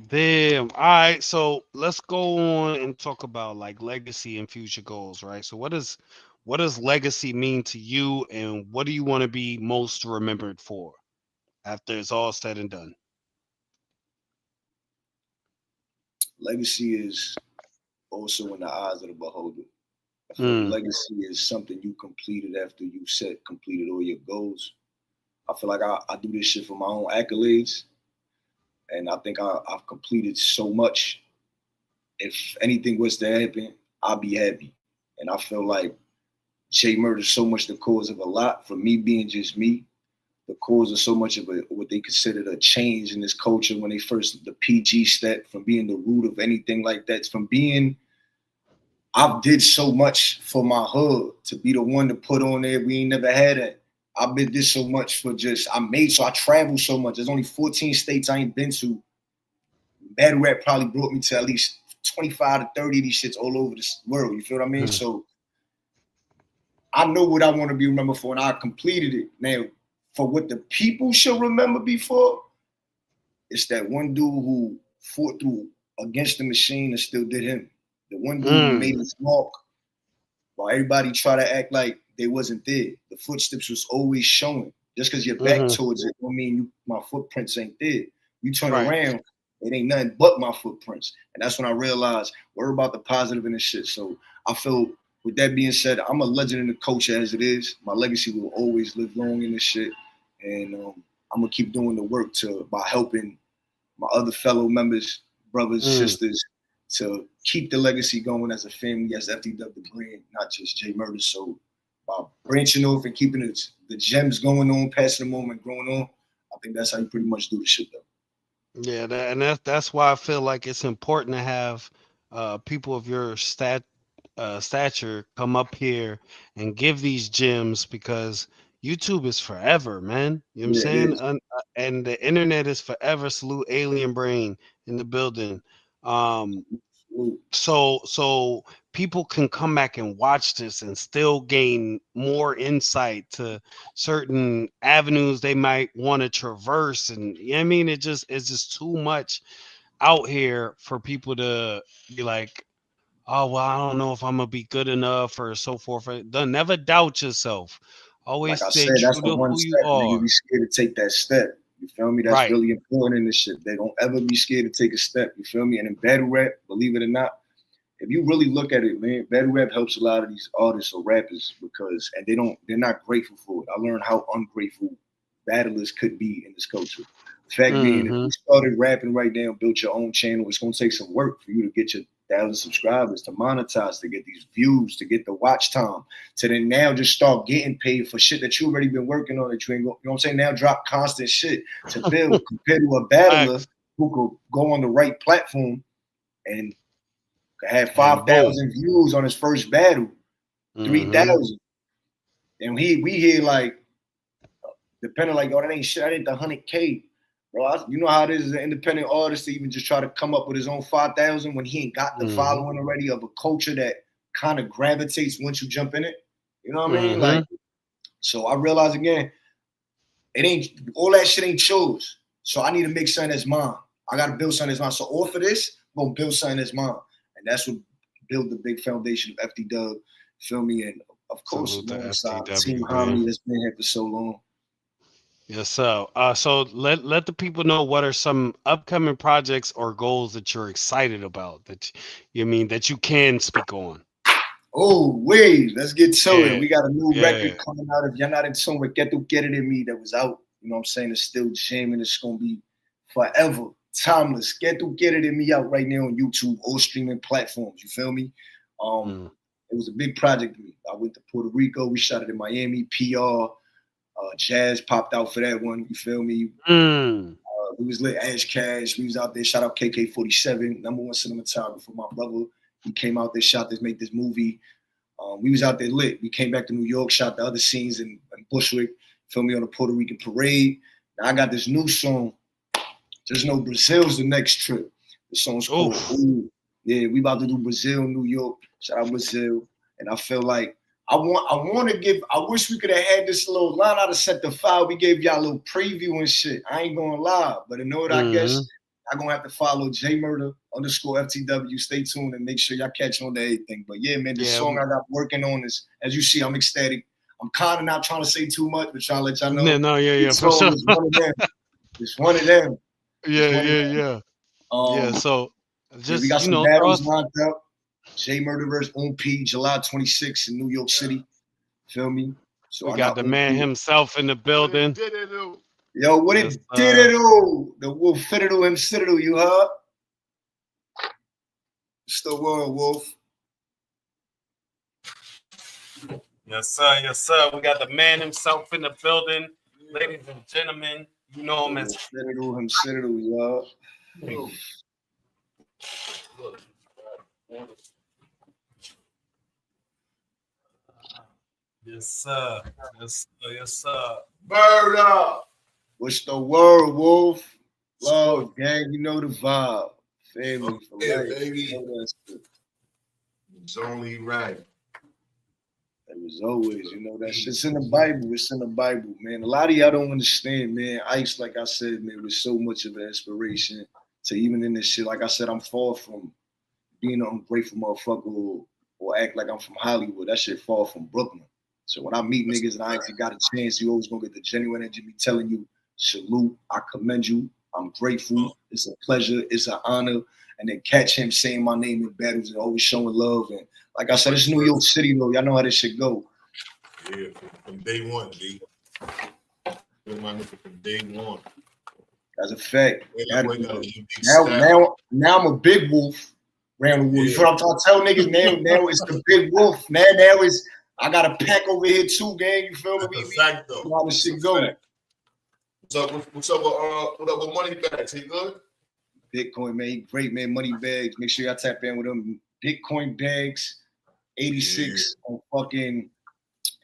Damn. All right. So let's go on and talk about like legacy and future goals, right? So what does legacy mean to you, and what do you want to be most remembered for after it's all said and done? Legacy is also in the eyes of the beholder. I feel Mm, legacy is something you completed after you completed all your goals. I feel like I do this shit for my own accolades, and I think I've completed so much. If anything was to happen, I'll be happy. And I feel like Jay Murder's so much the cause of a lot for me being just me. The cause of so much of what they considered a change in this culture when they first the PG step from being the root of anything like that, from being I've did so much for my hood to be the one to put on there. We ain't never had that. I've been did so much for just I travel so much. There's only 14 states I ain't been to. Battle rap probably brought me to at least 25 to 30 of these shits all over the world. You feel what I mean? mm, So I know what I want to be remembered for, and I completed it. Now, for what the people should remember before, it's that one dude who fought through against the machine and still did him. The one dude who made mm, his mark while everybody try to act like they wasn't there. The footsteps was always showing. Just because you're back mm-hmm. towards it don't mean my footprints ain't there. You turn Right. around, it ain't nothing but my footprints. And that's when I realized we're about the positive in this shit. So I feel with that being said, I'm a legend in the culture as it is. My legacy will always live long in this shit. And I'm gonna keep doing the work to by helping my other fellow members, brothers, Mm, sisters, to keep the legacy going as a family, as FDW the brand, not just Jay Murder. So by branching off and keeping the gems going on, passing them on and growing on, I think that's how you pretty much do the shit though. yeah, and that's why I feel like it's important to have people of your stature come up here and give these gems, because YouTube is forever, man. You know what I'm Yeah, it saying? is. And the internet is forever. Salute Alien Brain in the building. Um, so people can come back and watch this and still gain more insight to certain avenues they might want to traverse, and you know what I mean, it's just too much out here for people to be like, oh well, I don't know if I'm gonna be good enough or so forth. Don't never doubt yourself. Like Always I stay said, that's true the to one who you step. Nigga, are. be scared to take that step. You feel me? That's Right. really important in this shit. They don't ever be scared to take a step. You feel me? And in battle rap, believe it or not, if you really look at it, man, battle rap helps a lot of these artists or rappers because and they're not grateful for it. I learned how ungrateful battlers could be in this culture. Fact being, if Mm-hmm. you started rapping right now, built your own channel, it's gonna take some work for you to get your 1,000 subscribers, to monetize, to get these views, to get the watch time, to then now just start getting paid for shit that you already been working on that you ain't go, you know what I'm saying? Now drop constant shit to build compared to a battler Facts. who could go on the right platform and had And boom. 5,000 views on his first battle, Mm-hmm. 3,000, and we hear like depending like, oh, that ain't shit. That ain't the 100K, bro. You know how it is as an independent artist to even just try to come up with his own 5,000 when he ain't got the Mm-hmm. following already of a culture that kind of gravitates once you jump in it. You know what I mean? Mm-hmm. Like, so I realize again, it ain't all that shit ain't chose. So I need to make something that's mine. I gotta build something that's mine. So off of this, I'm gonna build something that's mine. And that's what build the big foundation of FD Dub, feel me? And of course, Salute the alongside the team FTW, behind man. me that's been here for so long. Yes, so let the people know what are some upcoming projects or goals that you're excited about, that you mean that you can speak on. Oh, wait, let's get to it. Yeah, We got a new yeah. record coming out. If you're not in tune with Get It In Me that was out, you know what I'm saying? It's still jamming. It's going to be forever, timeless. Get It In Me out right now on YouTube, all streaming platforms. You feel me? Um, Mm. it was a big project to me. I went to Puerto Rico. We shot it in Miami, PR. Jazz popped out for that one. You feel me? Mm. We was lit Ash Cash. We was out there. Shout out KK47, #1 cinematographer. My brother, he came out there, shot this, made this movie. We was out there lit. We came back to New York, shot the other scenes in Bushwick. Feel me on the Puerto Rican parade. Now I got this new song. Just know Brazil's the next trip. The song's called Oof. Ooh. Yeah, we about to do Brazil, New York. Shout out Brazil. And I feel like I want to give. I wish we could have had this little line out of set the file. We gave y'all a little preview and shit. I ain't gonna lie, but in order, I guess Mm-hmm. y'all gonna have to follow Murda_FTW. Stay tuned and make sure y'all catch on to everything. But yeah, man, the song I got working on is, as you see, I'm ecstatic. I'm kind of not trying to say too much, but trying to let y'all know. No, yeah, This for song sure. is one of them. It's one of them. It's one of them. Yeah. Yeah, so Yeah, we just got some battles thoughts. lined up. Murda versus OP, July 26th in New York City. Feel me? So We I got got the OP. man himself in the building. Yo, what Yes, it did it do? The wolf fitted to him, citadel, you heard? It's the world, Wolf. Yes, sir. We got the man himself in the building. Ladies and gentlemen, you know him as Citadel, you heard? Yes, sir. Yes, sir. Murda. What's the word, Wolf? Love, gang, you know the vibe. Family for Yeah, life. baby. You know that shit. It's only right. It was always, you know, that shit's in the Bible. It's in the Bible, man. A lot of y'all don't understand, man. I.C.E, like I said, man, was so much of an inspiration to even in this shit. Like I said, I'm far from being an ungrateful motherfucker or act like I'm from Hollywood. That shit far from Brooklyn. So when I meet niggas and I actually got a chance, you always gonna get the genuine energy me telling you, salute, I commend you, I'm grateful, it's a pleasure, it's an honor. And then catch him saying my name in battles and always showing love. And like I said, it's New York City, though. Y'all know how this shit go. Yeah, from day one, G. My nigga from day one. That's a fact. Now Now I'm a big wolf. Randall Wolf. You know what I'm trying to tell niggas? Now it's the big wolf. Now it's I got a pack over here too, gang. You feel me? That's a fact, though. How this shit go? What's up with Money Bags? He good? Bitcoin, man. He great, man. Money Bags. Make sure y'all tap in with him. Bitcoin Bags 86 on fucking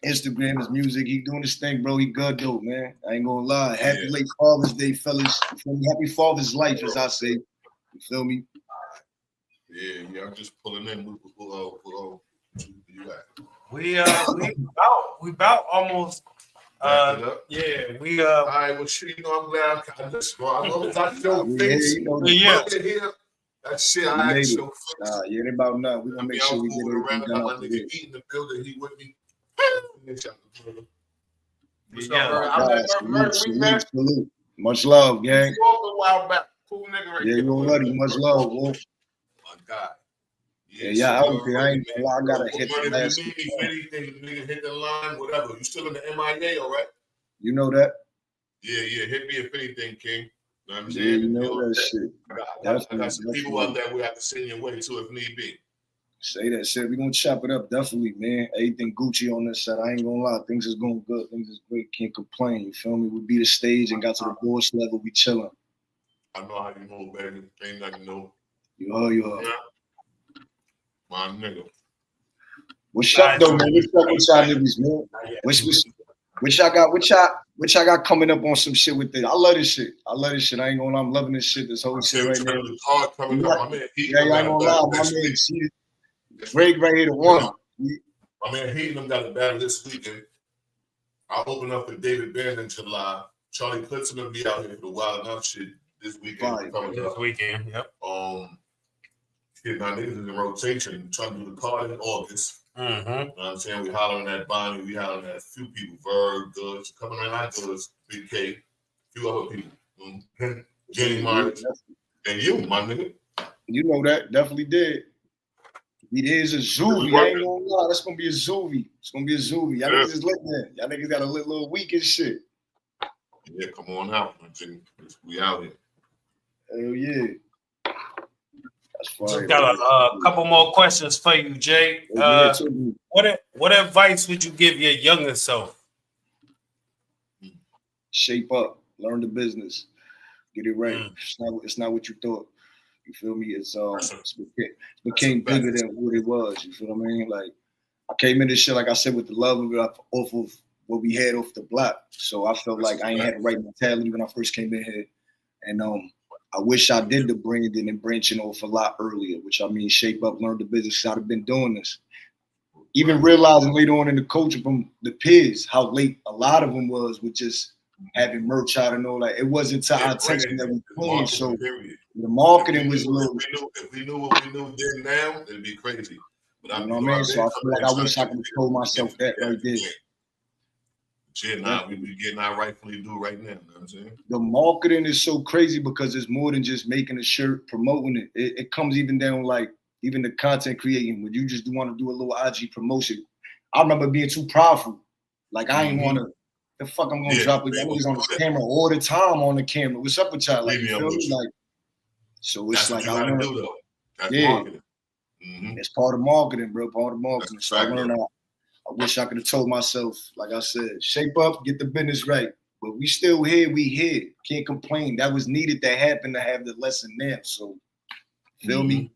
Instagram. His music. He doing his thing, bro. He good though, man. I ain't gonna lie. Happy late Father's Day, fellas. You feel me? Happy Father's Life, as I say. You feel me? Yeah. I'm just pulling in. We about almost. We All right, well, shit, you know, I'm glad I just, bro. As long as I show face, here, that shit, I ain't show face. Nah, it ain't about nothing. We gonna make sure we get everything done. My nigga eating the building, he with me. Salute. Much love, gang. A while back. Cool nigga right there. You already. Much love, Wolf. My God. Yeah, I don't care. I ain't gonna lie. I gotta hit the last. If you need anything, nigga, hit the line, whatever. You still in the MIA, all right? You know that? Yeah. Hit me if anything, King. You know what I'm saying? Yeah, you know that shit. I got some people out there we have to send your way to if need be. Say that shit. We gonna chop it up, definitely, man. Everything Gucci on this side. I ain't gonna lie. Things is going good. Things is great. Can't complain. You feel me? We beat the stage and got to the boss level. We chilling. I know how you move, baby. Ain't nothing new. You heard. Yeah. My nigga. What's up, though, man? What's up with y'all niggas, man? What y'all got coming up on some shit with this? I love this shit. I ain't gonna lie. I'm loving this shit. This whole shit right now. I ain't gonna lie. My man, Greg right here, the one. My man, Heaton them got a battle this weekend. I'll open up for David Band in July. Charlie Clipson will be out here for the Wild Enough shit this weekend. This weekend, yep. Shit, my niggas is in rotation. Trying to do the card in August. Mm-hmm. You know what I'm saying? We hollering at Bonnie. We hollering at a few people. Verb, Goods, coming around our Goods, Big K, a few other people. Jenny Martin. And you, my nigga. You know that. Definitely did. It is a zoovie. I ain't gonna lie. That's gonna be a zoovie. It's gonna be a zoovie. Y'all niggas is lit, man. Y'all niggas got a lit little week and shit. Yeah, come on out. We out here. Hell yeah. Just got a couple more questions for you, Jay. What advice would you give your younger self? Shape up. Learn the business. Get it right. It's not what you thought. You feel me? It became bigger than what it was. You feel what I mean? Like, I came into shit, like I said, with the love of it off of what we had off the block. So I felt like I ain't had the right mentality when I first came in here. And I wish I did the branding and branching off a lot earlier, which I mean, shape up, learn the business. I'd have been doing this. Even realizing later on in the coaching from the peers, how late a lot of them was with just having merch out and all that. It wasn't to our attention that we came. So The marketing was a little. If we knew what we knew then now, it'd be crazy. But You know what I mean? So I feel like I wish I could have told myself that right there. Shit, nah, we getting our rightfully due right now. You know what I'm saying? The marketing is so crazy because it's more than just making a shirt, promoting it. It comes even down like even the content creating. When you just want to do a little IG promotion, I remember being too powerful. Like I ain't want to. The fuck I'm gonna drop it. That niggas on the camera all the time on the camera. What's up with y'all? Like, you feel me? Like, so it's that's like what you I learned. do, though. That's marketing. It's part of marketing, bro. Part of marketing. That's so I learned out. I wish I could have told myself, like I said, shape up, get the business right. But we still here, we here. Can't complain. That was needed to happen to have the lesson there. So, feel me?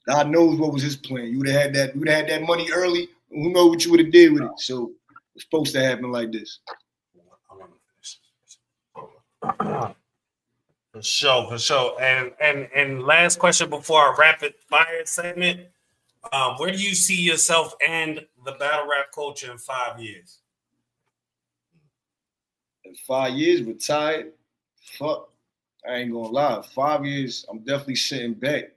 God knows what was his plan. You would have had that money early. Who knows what you would have did with it? So it's supposed to happen like this. For sure. And last question before our rapid fire segment. Where do you see yourself and the battle rap culture in 5 years? In 5 years, retired. Fuck. I ain't gonna lie. 5 years, I'm definitely sitting back.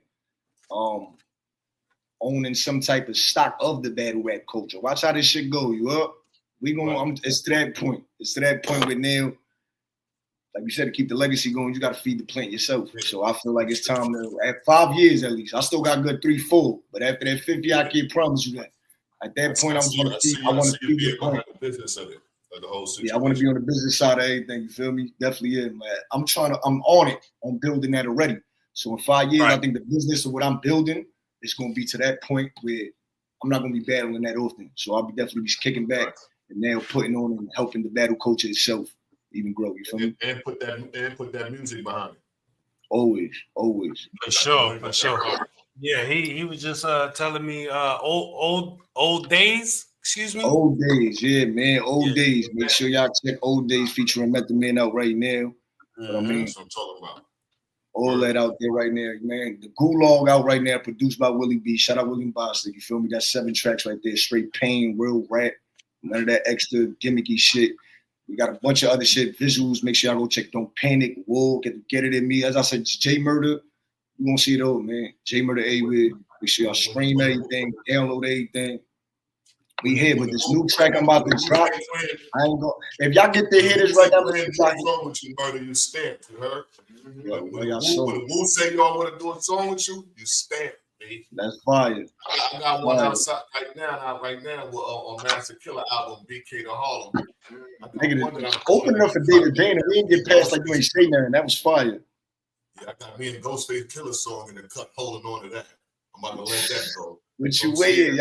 Owning some type of stock of the battle rap culture. Watch how this shit go. You up? We gonna. It's to that point. It's to that point with now. Like you said, to keep the legacy going, you got to feed the plant yourself. So I feel like it's time to. At 5 years at least, I still got good 3, 4. But after that 50, I can't promise you that. At that point, I want to feed. I want to feed the plant. The business of it, like the whole situation. Yeah, I want to be on the business side of everything. You feel me? Definitely is, man. I'm on it. I'm building that already. So in 5 years, I think the business of what I'm building is going to be to that point where I'm not going to be battling that often. So I'll be definitely be kicking back and now putting on and helping the battle culture itself even grow. You feel me? And put that music behind it. Always. For sure. Yeah, he was just telling me old days. Excuse me. Old days, yeah, man. Old days. Make sure y'all check Old Days featuring Method Man out right now. But I mean, that's what I'm talking about. All that out there right now, man. The Gulag out right now, produced by Willie B. Shout out William Boston. You feel me? That's 7 tracks right there. Straight pain, real rap. None of that extra gimmicky shit. We got a bunch of other shit, visuals. Make sure y'all go check Don't Panic, Wool, Get It In Me. As I said, J Murda. You won't see it all, man. J Murda A-Wid. Make sure y'all stream everything, download everything. We here with this new track I'm about to drop. I ain't go. If y'all get to hear this right now, song with you, Murda, you stamp. You heard? When the Wu say y'all want to do a song with you, you stamp, baby. That's fire. I got one outside right now on Master Killer album, BK to Harlem. Open enough for David Banner. We didn't get past like you ain't say nothing. That was fire. Yeah, I got me and Ghostface Killer song in the cut holding on to that. I'm about to let that go. What you waiting?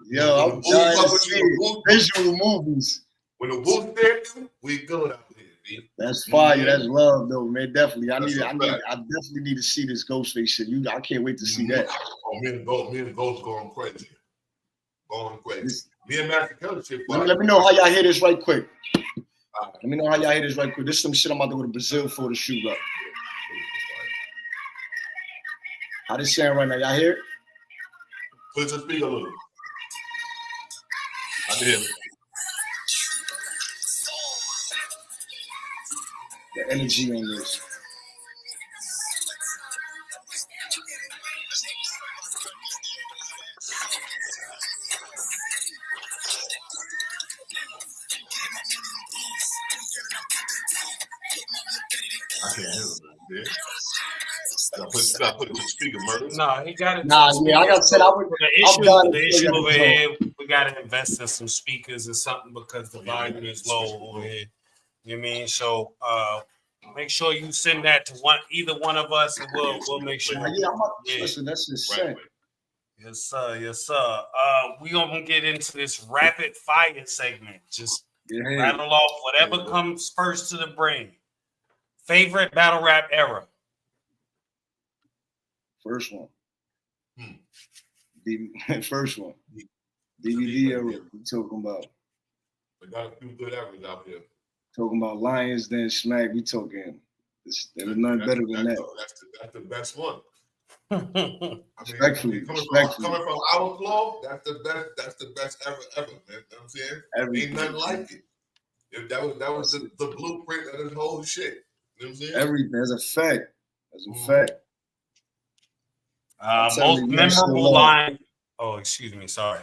Yo, I'm dying to see visual movies. When the Wolf there, we good out there, B. That's fire. That's love, though, man. Definitely. I definitely need to see this Ghostface shit. I can't wait to see that. Oh, me and Ghost going crazy. Me and Master Killer shit. Let me know how y'all hear this right quick. Let me know how y'all hear this right quick. This is some shit I'm about to go to Brazil for to shoot up. How this sound right now? Y'all hear it? Put your speaker a little. I can hear it. The energy on this. I can't hear it, man. Gotta put it to speaker, Murda. No, he got it. Nah, yeah, like I said, the issue over here, we gotta invest in some speakers or something because the volume is low over here. You know what I mean? So make sure you send that to either one of us, and we'll make sure. Listen, that's just right. Yes, sir. We gonna get into this rapid fire segment. Just rattle off whatever comes first to the brain. Favorite battle rap era. First one. First one. DVD era. We talking about. We got a few good eras out here. Talking about Lions, then Smack. We talking. There's nothing better than that. That's the best one. Respectfully. Coming from our club, that's the best ever, man. You know what I'm saying? Ain't nothing like it. That was the blueprint of this whole shit. You know what I'm saying? Everything. That's a fact. That's a fact. Most memorable line. Oh, excuse me. Sorry.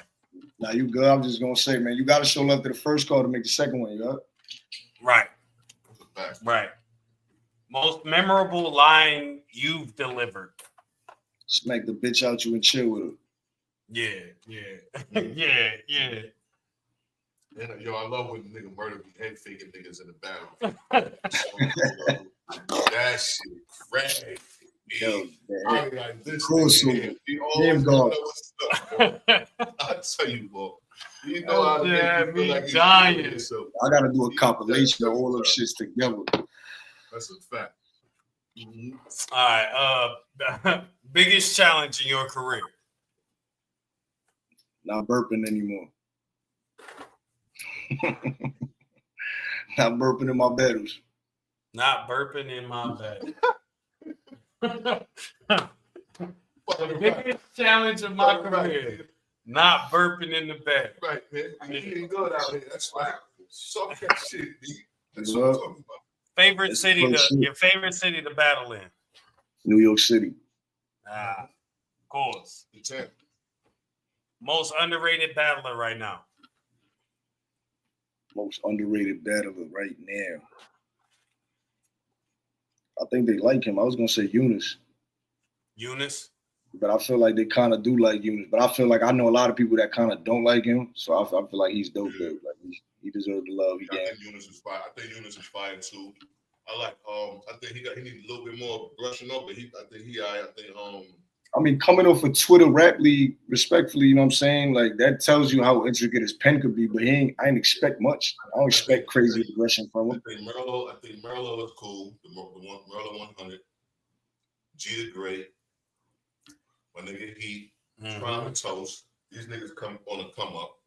Now you good. I'm just gonna say, man, you gotta show love to the first call to make the second one, you Right. Right. Most memorable line you've delivered. Smack the bitch out you and chill with her. Yeah. Yeah. And, yo, I love when nigga Murda be head faking niggas in the battle. That shit crazy. Yo, I mean, like this course, nigga, he always know what's up, bro. I tell you, bro. You know how to make you feel like dying. I gotta do a compilation of all them shits together. That's a fact. Mm-hmm. All right. Biggest challenge in your career? Not burping anymore. Not burping in my battles. Not burping in my bed. Biggest challenge of my career. Not burping in the bed. Right, man. You ain't good out here. That's right. Suck that shit, B. That's what I'm talking about. Favorite city your favorite city to battle in? New York City. Of course. It's him. Most underrated battler right now. Most underrated battler right now. I think they like him. I was gonna say Eunice. Eunice? But I feel like they kind of do like Eunice. But I feel like I know a lot of people that kind of don't like him. So I feel like he's dope, though. Like he deserves the love he got. I think Eunice is fire. I think Eunice is fire too. I like I think he needs a little bit more brushing up, but I mean, coming off a Twitter rap league, respectfully, you know what I'm saying? Like that tells you how intricate his pen could be, but I ain't expect much. I don't expect crazy aggression from him. I think Merlo is cool. The Merlo 100. G the Great. My nigga Heat. Prime and Toast. These niggas come on a come up.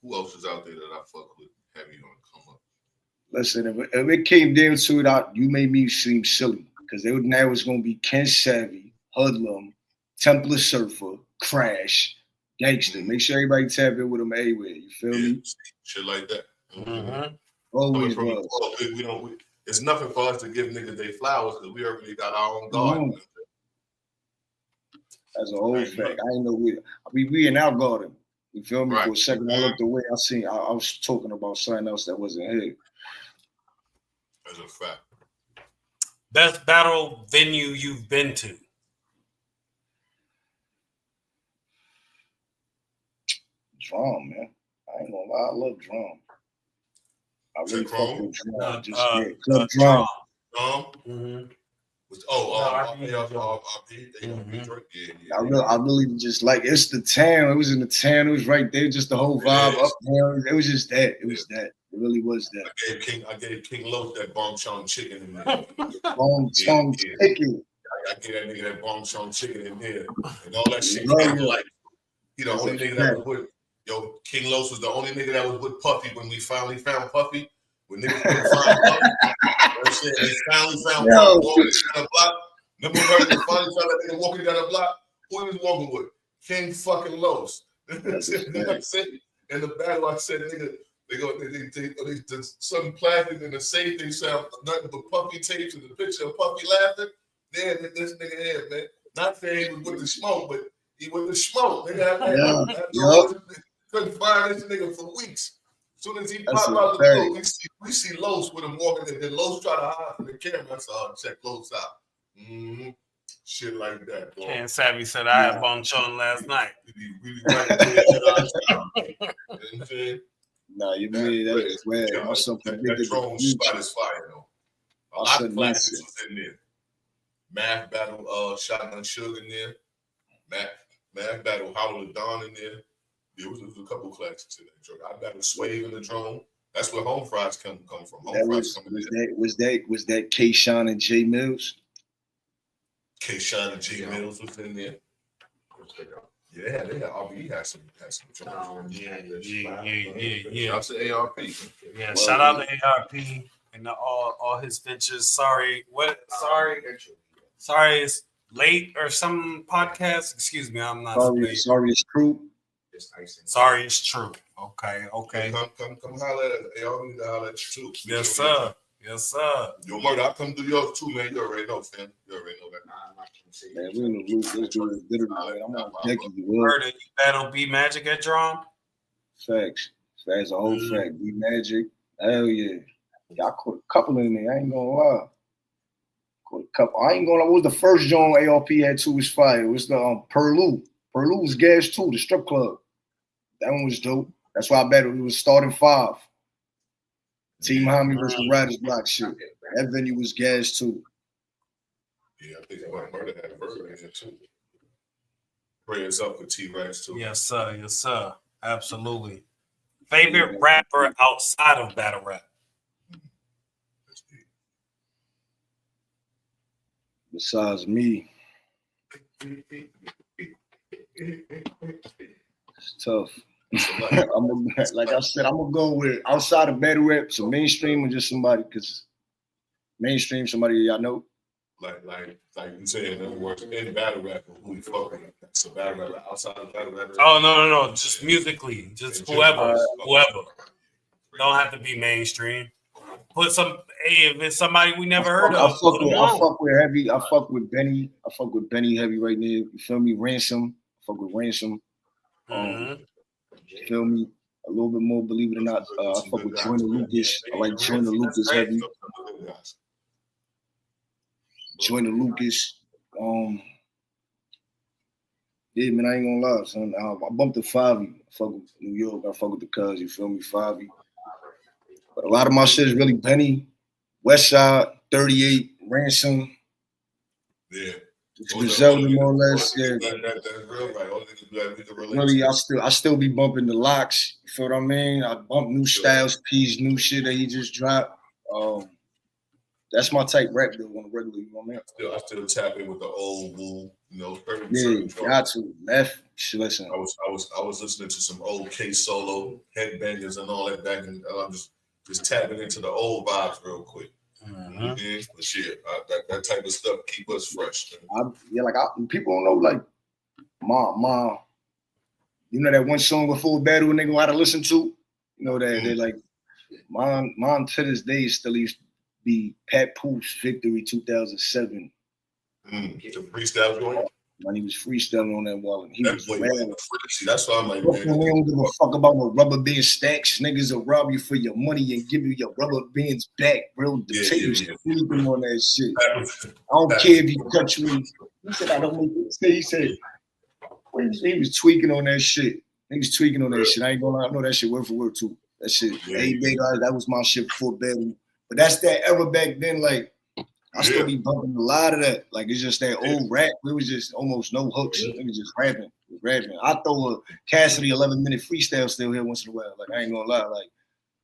Who else is out there that I fuck with heavy on a come up? Listen, if it came down to it, you made me seem silly because now it's gonna be Ken Savvy, Hoodlum, Templar Surfer, Crash, Gangster. Make sure everybody tap in with them anywhere. You feel me? Shit like that. Mm-hmm. Always from was. It's nothing for us to give niggas their flowers because we already got our own garden. That's a whole fact. I ain't know we in our garden. You feel me? Right. For a second, I looked away. I was talking about something else that wasn't here. That's a fact. Best battle venue you've been to? Drum, man. I ain't gonna lie. I love drum. I really fuck with drum. Club drum. Mm-hmm. I really just like it's the town. It was in the town. It was right there. Just the whole vibe up there. It was just that. It was that. It really was that. I gave King Los that bong chong chicken in there. Bong chong chicken. I gave that nigga that bong chong chicken in there and all that shit. Like, he the only nigga that was with King Los was the only nigga that was with Puffy when we finally found Puffy. When niggas couldn't find Puffy, they finally found Puffy walking down the block. Remember when we finally found that nigga walking down the block? Who he was walking with? King fucking Los. You know what I'm saying? In the battle, I said, nigga, they something plastic in the safe. They sound nothing but Puffy tapes and the picture of Puffy laughing. Yeah, this nigga here, man. Not saying he was with the smoke, but he was the smoke. Nigga, couldn't find this nigga for weeks. As soon as he popped out the door, we see Los with him walking in. Then Los try to hide from the camera. I saw check Los out. Mm-hmm. Shit like that, boy. Ken Savvy said I had bone chilling last night. We right there. You know what I'm saying? Nah, you mean that is weird. That drone spot is fire though. A lot of classics was in there. Math battle, Shotgun Sugar in there. Math battle, Hollow the Dawn in there. There was a couple classics in that drone. I battled Swave in the drone. That's where Home Fries come from. Was that K-Shine and J Mills? K-Shine and J Mills was in there. Yeah, they had RB had some drones. Yeah. Shout out to ARP. Yeah, shout out to ARP and all his ventures. Sorry, it's late or some podcast. Excuse me, I'm not. Sorry, it's true. Sorry, it's true. Okay. Come holler at ARP. Holler at you too. Yes, sir. Yes, sir. Yo, Murda, I'll come do yours too, man. You already know, fam. You already know that. Man, we in the loop. Let's do it. Literally, man. I'm on deck. Murda, you battle B Magic at drum? Facts. That's a whole fact. B Magic. Hell yeah. Y'all caught a couple in there. I ain't gonna lie. Caught a couple. I ain't gonna lie. What was the first joint ARP had too was fire. It was the Perlu. Perlu was gas too, the strip club. That one was dope. That's why I battled. It was starting 5. Team Homie versus the Riders Block shit. That venue was gas too. Yeah, I think Murda had a burger in it too. Prayers up with T-Rex too. Yes, sir. Yes, sir. Absolutely. Favorite rapper outside of battle rap? Besides me, it's tough. Like I said, I'm gonna go with outside of battle rap, so mainstream or just somebody, because mainstream somebody y'all know. Like you said, in other words, in battle rap, who you fuck with? That's a battle rapper outside of battle rap. Oh no, just musically, just whoever. Don't have to be mainstream. Put some. Hey, if it's somebody we never heard of, I fuck with heavy. I fuck with Benny. I fuck with Benny heavy right now. You feel me? Ransom. I fuck with Ransom. You feel me? A little bit more, believe it or not. I fuck with Joyner Lucas. I like Joyner Lucas heavy. Joyner Lucas. Yeah, man, I ain't gonna lie, son. I bumped the 5. I fuck with New York. I fuck with the Cuz. You feel me? 5. But a lot of my shit is really Benny, Westside, 38, Ransom. Yeah. Griselda, more or less. Yeah. That's real, right? Really, I still be bumping the locks. You feel what I mean? I bump new Styles P's, new shit that he just dropped. That's my type rap though on a regular. You know what I mean? I still tap in with the old Wu. You know, yeah, got to. Left. Listen. I was listening to some old K Solo headbangers and all that back, and I'm just tapping into the old vibes real quick. Yeah, but shit, that type of stuff keep us fresh. People don't know, like, my, you know that one song before battle nigga how to listen to? You know that they like, mine to this day still used to be Pat Poof's Victory 2007. The freestyle going. When he was freestyling on that wall, and he was mad. That's why I'm like, man, we don't give a fuck about no rubber band stacks. Niggas will rob you for your money and give you your rubber bands back, bro. The tables sleeping on that shit. I don't care if he cut you. He said, I don't make it. He said, he was tweaking on that shit. He was tweaking on that shit. I ain't gonna lie, I know that shit word for word too. That shit, that was my shit before battle. But that's that era back then, like, I still be bumping a lot of that. Like, it's just that old rap. It was just almost no hooks. It was just rapping. I throw a Cassidy 11-minute freestyle still here once in a while. Like, I ain't gonna lie. Like,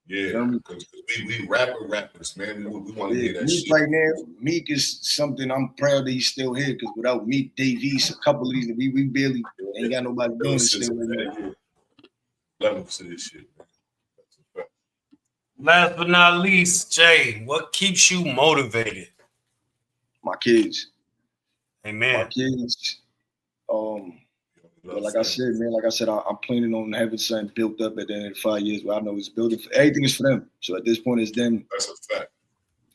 because we rappers, man. We want to hear that Meek shit. right now, Meek is something I'm proud that he's still here. Because without Meek, Dave East, a couple of these, we barely ain't got nobody doing this still right now. Let me see this shit. Last but not least, Jay, what keeps you motivated? My kids. Amen. My kids. But like I said, I'm planning on having something built up at the end of 5 years. Where I know it's building. Everything is for them. So at this point, it's them. That's a fact.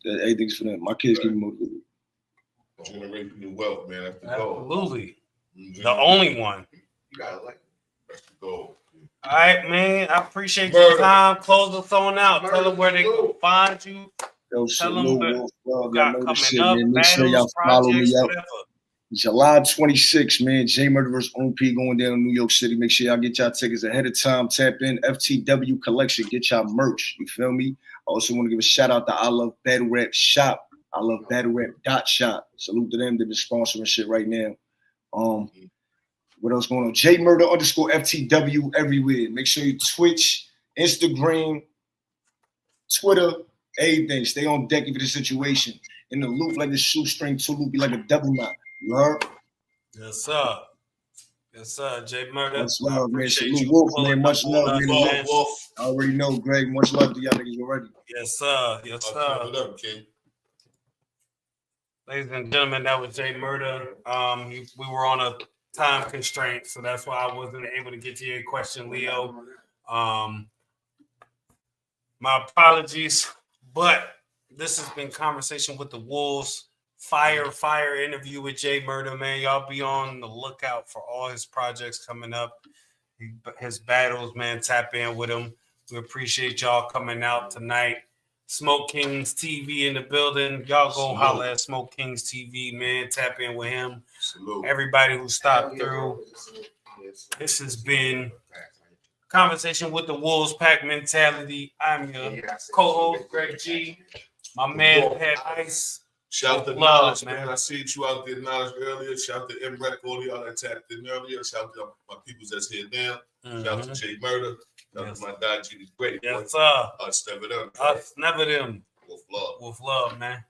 Everything's for them. My kids keep me motivated. Generate new wealth, man. That's the goal. Absolutely. The only one. You gotta like it. That's the goal. All right, man. I appreciate your time. Close the phone out. Tell them where they can find you. Yo, Tell them what you got know coming shit, up, man. Make sure y'all battles, follow me projects, up. whatever. July 26th, man. J Murda vs. OP going down in New York City. Make sure y'all get y'all tickets ahead of time. Tap in FTW Collection. Get y'all merch. You feel me? I also want to give a shout out to I Love Battle Rap Shop. I Love Battle Rap .shop. Salute to them. They've been sponsoring shit right now. What else going on? J Murda _ FTW everywhere. Make sure you Twitch, Instagram, Twitter, everything. Stay on deck for the situation. In the loop like a shoestring, two loop be like a double knot. You heard? Yes, sir. Yes, sir. J Murda. Much love, man. Salute Wolf, man. Much love, man. Wolf. I already know, Greg. Much love to y'all niggas already. Yes, sir. Yes, sir. Ladies and gentlemen, that was J Murda. We were on a time constraint, so that's why I wasn't able to get to your question, Leo. My apologies, but This has been Conversation with the Wolves. Fire interview with Jay Murda, man. Y'all be on the lookout for all his projects coming up. His battles, man. Tap in with him. We appreciate y'all coming out tonight. Smoke Kings TV in the building. Y'all go holler at Smoke Kings TV, man. Tap in with him. Everybody who stopped through. This has been Conversation with the Wolves Pack Mentality. I'm your co-host, Greg G. My man, Head I.C.E. Shout out to Knowledge, man. I seen you out there, Knowledge, earlier. Shout out to M-Rec, all y'all that tapped in earlier. Shout out to my people that's here now. Shout out to Jay Murda. Shout out to my guy, G. Great. Yes, sir. Us never them. Us never them. With love. With love, man.